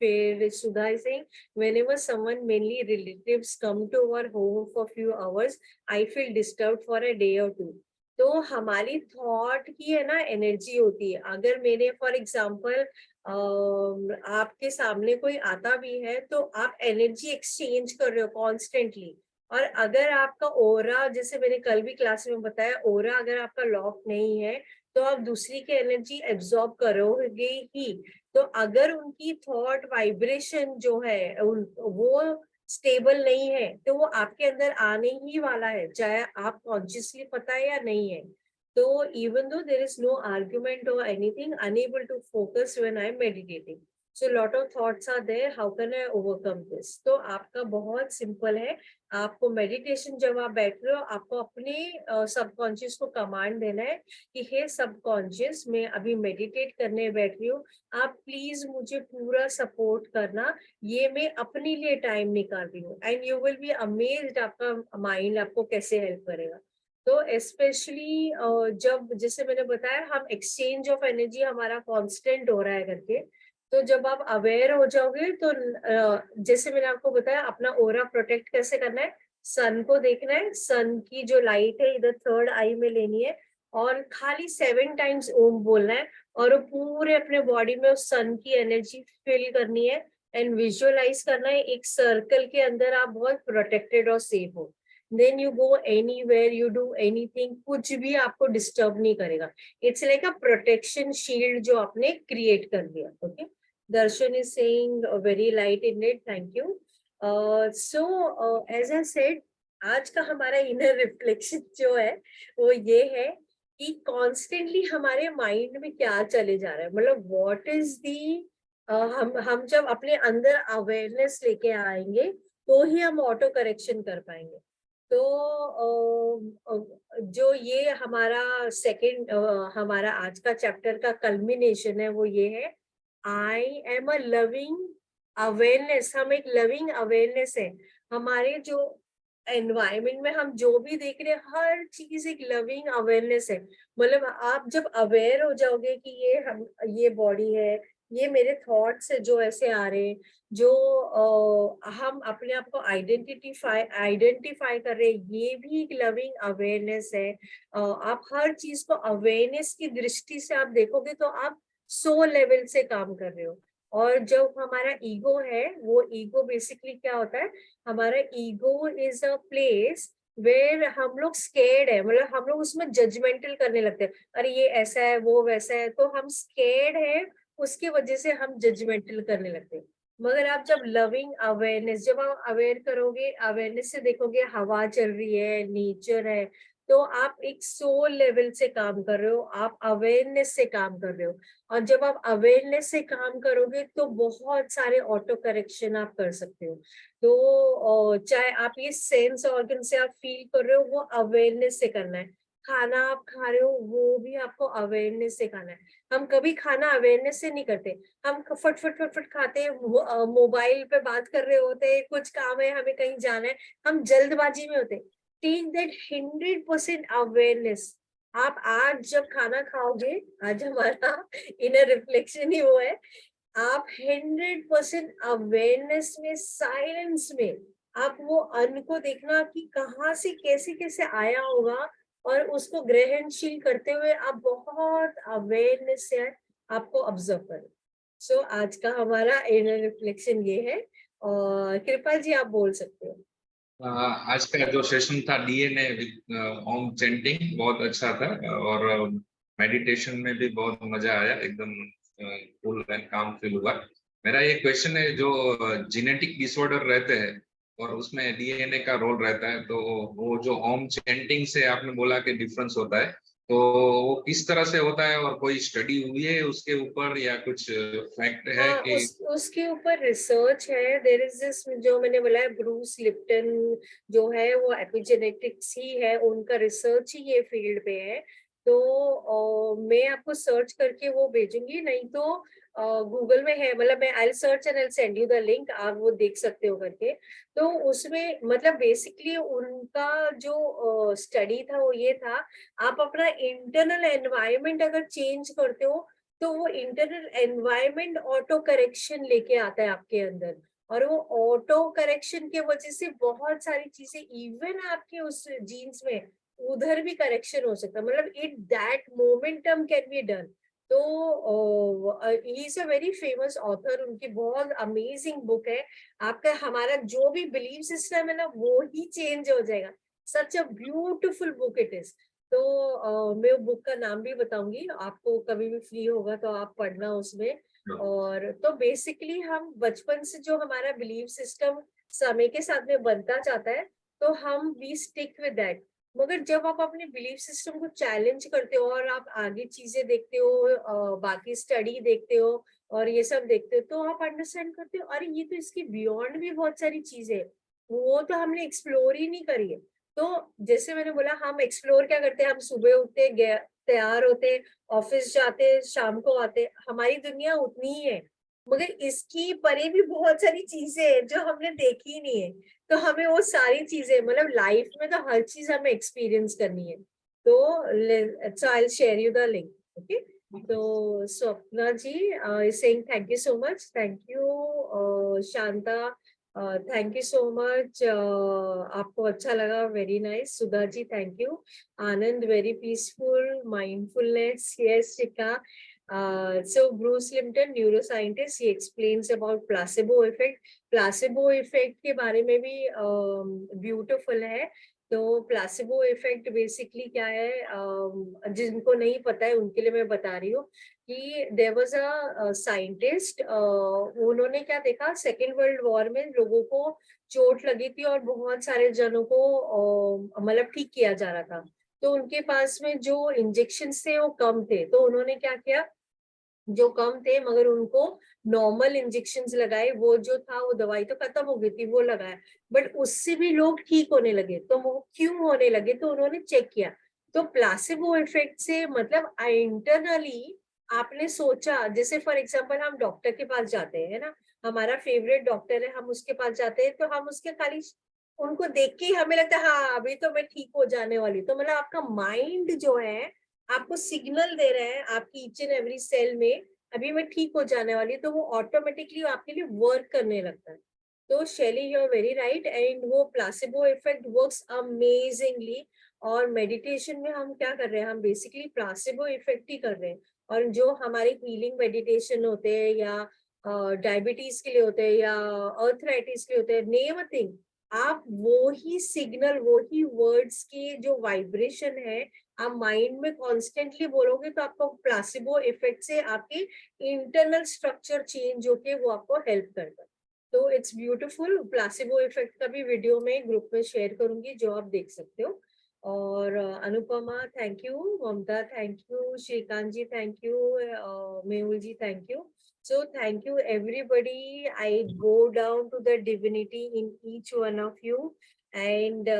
[SPEAKER 2] फिर Sudha is saying whenever someone, mainly relatives, come to our home for few hours, I feel disturbed for a day or two. तो हमारी thought की है ना energy होती है। अगर मैंने फॉर एग्जाम्पल आपके सामने कोई आता भी है तो आप एनर्जी एक्सचेंज कर रहे हो कॉन्स्टेंटली। और अगर आपका ओरा, जैसे मैंने कल भी क्लास में बताया, ओरा अगर आपका लॉक नहीं है तो आप दूसरी की एनर्जी एब्जॉर्ब करोगे ही। तो अगर उनकी थॉट वाइब्रेशन जो है वो स्टेबल नहीं है तो वो आपके अंदर आने ही वाला है, चाहे आप कॉन्शियसली पता है या नहीं है। तो even though there is no argument or anything, unable to focus when I'm meditating. So lot of thoughts are there. How can I overcome this? तो आपका बहुत सिंपल है। आपको मेडिटेशन जब आप बैठ रहे हो, आपको अपने सबकॉन्शियस को कमांड देना है कि हे सबकॉन्शियस, मैं अभी मेडिटेट करने बैठ रही हूँ, आप प्लीज मुझे पूरा सपोर्ट करना, ये मैं अपने लिए टाइम निकाल रही हूँ। And you will be amazed आपका माइंड आपको कैसे हेल्प करेगा। तो स्पेशली जब, जैसे मैंने बताया, हम एक्सचेंज ऑफ एनर्जी हमारा कांस्टेंट हो रहा है करके, तो जब आप अवेयर हो जाओगे तो जैसे मैंने आपको बताया, अपना ओरा प्रोटेक्ट कैसे करना है, सन को देखना है, सन की जो लाइट है इधर थर्ड आई में लेनी है, और खाली 7 टाइम्स ओम बोलना है, और वो पूरे अपने बॉडी में उस सन की एनर्जी फील करनी है। एंड विजुअलाइज करना है एक सर्कल के अंदर आप बहुत प्रोटेक्टेड और सेफ हो। Then you go anywhere, you do anything, कुछ भी आपको डिस्टर्ब नहीं करेगा। It's like a protection shield जो आपने क्रिएट कर दिया। Okay, Darshan is saying very light in it, thank you. So as I said, आज का हमारा इनर रिफ्लेक्शन जो है वो ये है कि कॉन्स्टेंटली हमारे माइंड में क्या चले जा रहा है, मतलब व्हाट इज दी, हम जब अपने अंदर अवेयरनेस लेके आएंगे तो ही हम ऑटो करेक्शन कर पाएंगे। तो जो ये हमारा सेकंड, हमारा आज का चैप्टर का कल्मिनेशन है वो ये है, I am a loving awareness. हम एक लविंग अवेयरनेस है, हमारे जो एनवायरमेंट में हम जो भी देख रहे हैं हर चीज एक लविंग अवेयरनेस है। मतलब आप जब अवेयर हो जाओगे कि ये बॉडी है, ये मेरे थॉट्स है जो ऐसे आ रहे हैं, जो हम अपने आप को आइडेंटिफाई कर रहे हैं, ये भी एक लविंग अवेयरनेस है। आप हर चीज को अवेयरनेस की दृष्टि से आप देखोगे तो आप सोल लेवल से काम कर रहे हो। और जब हमारा ईगो है, वो ईगो बेसिकली क्या होता है, हमारा ego is a place where हम लोग स्केर्ड है, मतलब हम लोग उसमें जजमेंटल करने लगते हैं, अरे ये ऐसा है वो वैसा है, तो हम स्केर्ड है, उसकी वजह से हम जजमेंटल करने लगते हैं। मगर आप जब लविंग अवेयरनेस, जब आप अवेयर करोगे, अवेयरनेस से देखोगे हवा चल रही है, नेचर है, तो आप एक सोल लेवल से काम कर रहे हो, आप अवेयरनेस से काम कर रहे हो। और जब आप अवेयरनेस से काम करोगे तो बहुत सारे ऑटो करेक्शन आप कर सकते हो। तो चाहे आप ये सेंस ऑर्गन से आप फील कर रहे हो, वो अवेयरनेस से करना है। खाना आप खा रहे हो, वो भी आपको अवेयरनेस से खाना है। हम कभी खाना अवेयरनेस से नहीं करते, हम फट फट फट फट खाते हैं, मोबाइल पे बात कर रहे होते हैं, कुछ काम है, हमें कहीं जाना है, हम जल्दबाजी में होते हैं। Take that 100% awareness. आप आज जब खाना खाओगे, आज हमारा इनर रिफ्लेक्शन ही वो है, आप 100% अवेयरनेस में, साइलेंस में, आप वो अन्न को देखना कि कहाँ से कैसे कैसे आया होगा, और उसको ग्रहणशील करते हुए आप बहुत अवेयरनेस से आपको ऑब्जर्व करें। सो आज का हमारा इनर रिफ्लेक्शन ये है। और कृपा जी आप बोल सकते हो।
[SPEAKER 3] आज का जो सेशन था डीएनए ओम चैंटिंग बहुत अच्छा था, और मेडिटेशन में भी बहुत मजा आया, एकदम कूल एंड काम फील हुआ। मेरा ये क्वेश्चन है, जो जेनेटिक डिसऑर्डर रहते हैं और उसमें डीएनए का रोल रहता है, तो वो जो ओम चैंटिंग से आपने बोला कि डिफरेंस होता है, तो वो किस तरह से होता है, और कोई स्टडी हुई है उसके ऊपर या कुछ फैक्ट है
[SPEAKER 2] हाँ,
[SPEAKER 3] कि?
[SPEAKER 2] उसके ऊपर रिसर्च है। देयर इज दिस, जो मैंने बोला है, ब्रूस लिप्टन जो है, वो एपिजेनेटिक्स ही है, उनका रिसर्च ही ये फील्ड पे है। तो मैं आपको सर्च करके वो भेजूंगी, नहीं तो गूगल में है, मतलब मैं I search and I send you the link, आप वो देख सकते हो करके। तो उसमें मतलब बेसिकली उनका जो स्टडी था वो ये था, आप अपना इंटरनल एनवायरनमेंट अगर चेंज करते हो, तो वो इंटरनल एनवायरनमेंट ऑटो करेक्शन लेके आता है आपके अंदर। और वो ऑटो करेक्शन के वजह से बहुत सारी चीजें, इवन आपके उस जीन्स में उधर भी करेक्शन हो सकता है, मतलब it that momentum can be done. तो he is a very famous author, उनकी बहुत अमेजिंग बुक है। आपका हमारा जो भी बिलीव सिस्टम है ना, वो ही चेंज हो जाएगा। Such a beautiful book it is. तो मैं बुक का नाम भी बताऊंगी आपको, कभी भी फ्री होगा तो आप पढ़ना उसमें। और तो बेसिकली हम बचपन से जो हमारा बिलीव सिस्टम समय के साथ में बनता जाता है, तो हम वी स्टिक विद दैट। मगर जब आप अपने बिलीफ सिस्टम को चैलेंज करते हो और आप आगे चीजें देखते हो, बाकी स्टडी देखते हो और ये सब देखते हो, तो आप अंडरस्टैंड करते हो, अरे ये तो इसके बियॉन्ड भी बहुत सारी चीजें है, वो तो हमने एक्सप्लोर ही नहीं करी है। तो जैसे मैंने बोला, हम एक्सप्लोर क्या करते हैं, हम सुबह उठते, तैयार होते, ऑफिस जाते, शाम को आते, हमारी दुनिया उतनी ही है। मगर इसकी परे भी बहुत सारी चीजें हैं जो हमने देखी ही नहीं है। तो हमें वो सारी चीजें, मतलब लाइफ में तो हर चीज हमें एक्सपीरियंस करनी है। तो so I share you the link. Okay, तो Swapna ji is saying thank you so much, thank you Shanta, thank you so much, आपको अच्छा लगा, very nice. Sudha ji thank you. Anand very peaceful, mindfulness, yes Shikha. So Bruce Lipton, neuroscientist, he explains about placebo effect. Placebo effect के बारे में भी beautiful है। तो placebo effect basically क्या है, जिनको नहीं पता है उनके लिए मैं बता रही हूँ कि देयर वाज अ साइंटिस्ट, उन्होंने क्या देखा, सेकेंड वर्ल्ड वॉर में लोगों को चोट लगी थी और बहुत सारे जनों को मतलब ठीक किया जा रहा था। तो उनके पास में जो इंजेक्शन थे वो कम थे, तो उन्होंने क्या किया, जो कम थे मगर उनको नॉर्मल इंजेक्शंस लगाए, वो जो था वो दवाई तो खत्म हो गई थी, वो लगाया, बट उससे भी लोग ठीक होने लगे। तो वो क्यों होने लगे, तो उन्होंने चेक किया। तो प्लासिबो इफेक्ट से मतलब इंटरनली आपने सोचा, जैसे फॉर एग्जांपल हम डॉक्टर के पास जाते हैं ना, हमारा फेवरेट डॉक्टर है, हम उसके पास जाते हैं, तो हम उसके खाली उनको देख के ही हमें लगता है हाँ अभी तो मैं ठीक हो जाने वाली। तो मतलब आपका माइंड जो है आपको सिग्नल दे रहे हैं, आपकी ईच एंड एवरी सेल में, अभी मैं ठीक हो जाने वाली, तो वो ऑटोमेटिकली आपके लिए वर्क करने लगता है। तो Shaili you are very right, and वो प्लासिबो इफेक्ट वर्क्स अमेजिंगली। और मेडिटेशन में हम क्या कर रहे हैं, हम बेसिकली प्लासिबो इफेक्ट ही कर रहे हैं। और जो हमारे हीलिंग मेडिटेशन होते हैं या डायबिटीज के लिए होते हैं या अर्थराइटिस के लिए होते हैं, नेम अ थिंग, आप वो ही सिग्नल, वो ही वर्ड्स की जो वाइब्रेशन है आप माइंड में कॉन्स्टेंटली बोलोगे तो आपको प्लासिबो इफेक्ट से आपकी इंटरनल स्ट्रक्चर चेंज होके वो आपको हेल्प करता है। तो इट्स ब्यूटीफुल। प्लासिबो इफेक्ट का भी वीडियो में ग्रुप में शेयर करूंगी जो आप देख सकते हो। और Anupama thank you, Mamta thank you, Shrikant ji thank you, Mehul ji thank you. So thank you everybody. I go down to the divinity in each one of you, and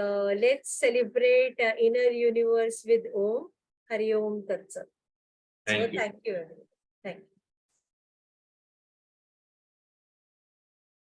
[SPEAKER 2] let's celebrate inner universe with Om. Hari Om Tat Sat. So
[SPEAKER 3] Thank you.
[SPEAKER 2] thank you everyone. Thank you.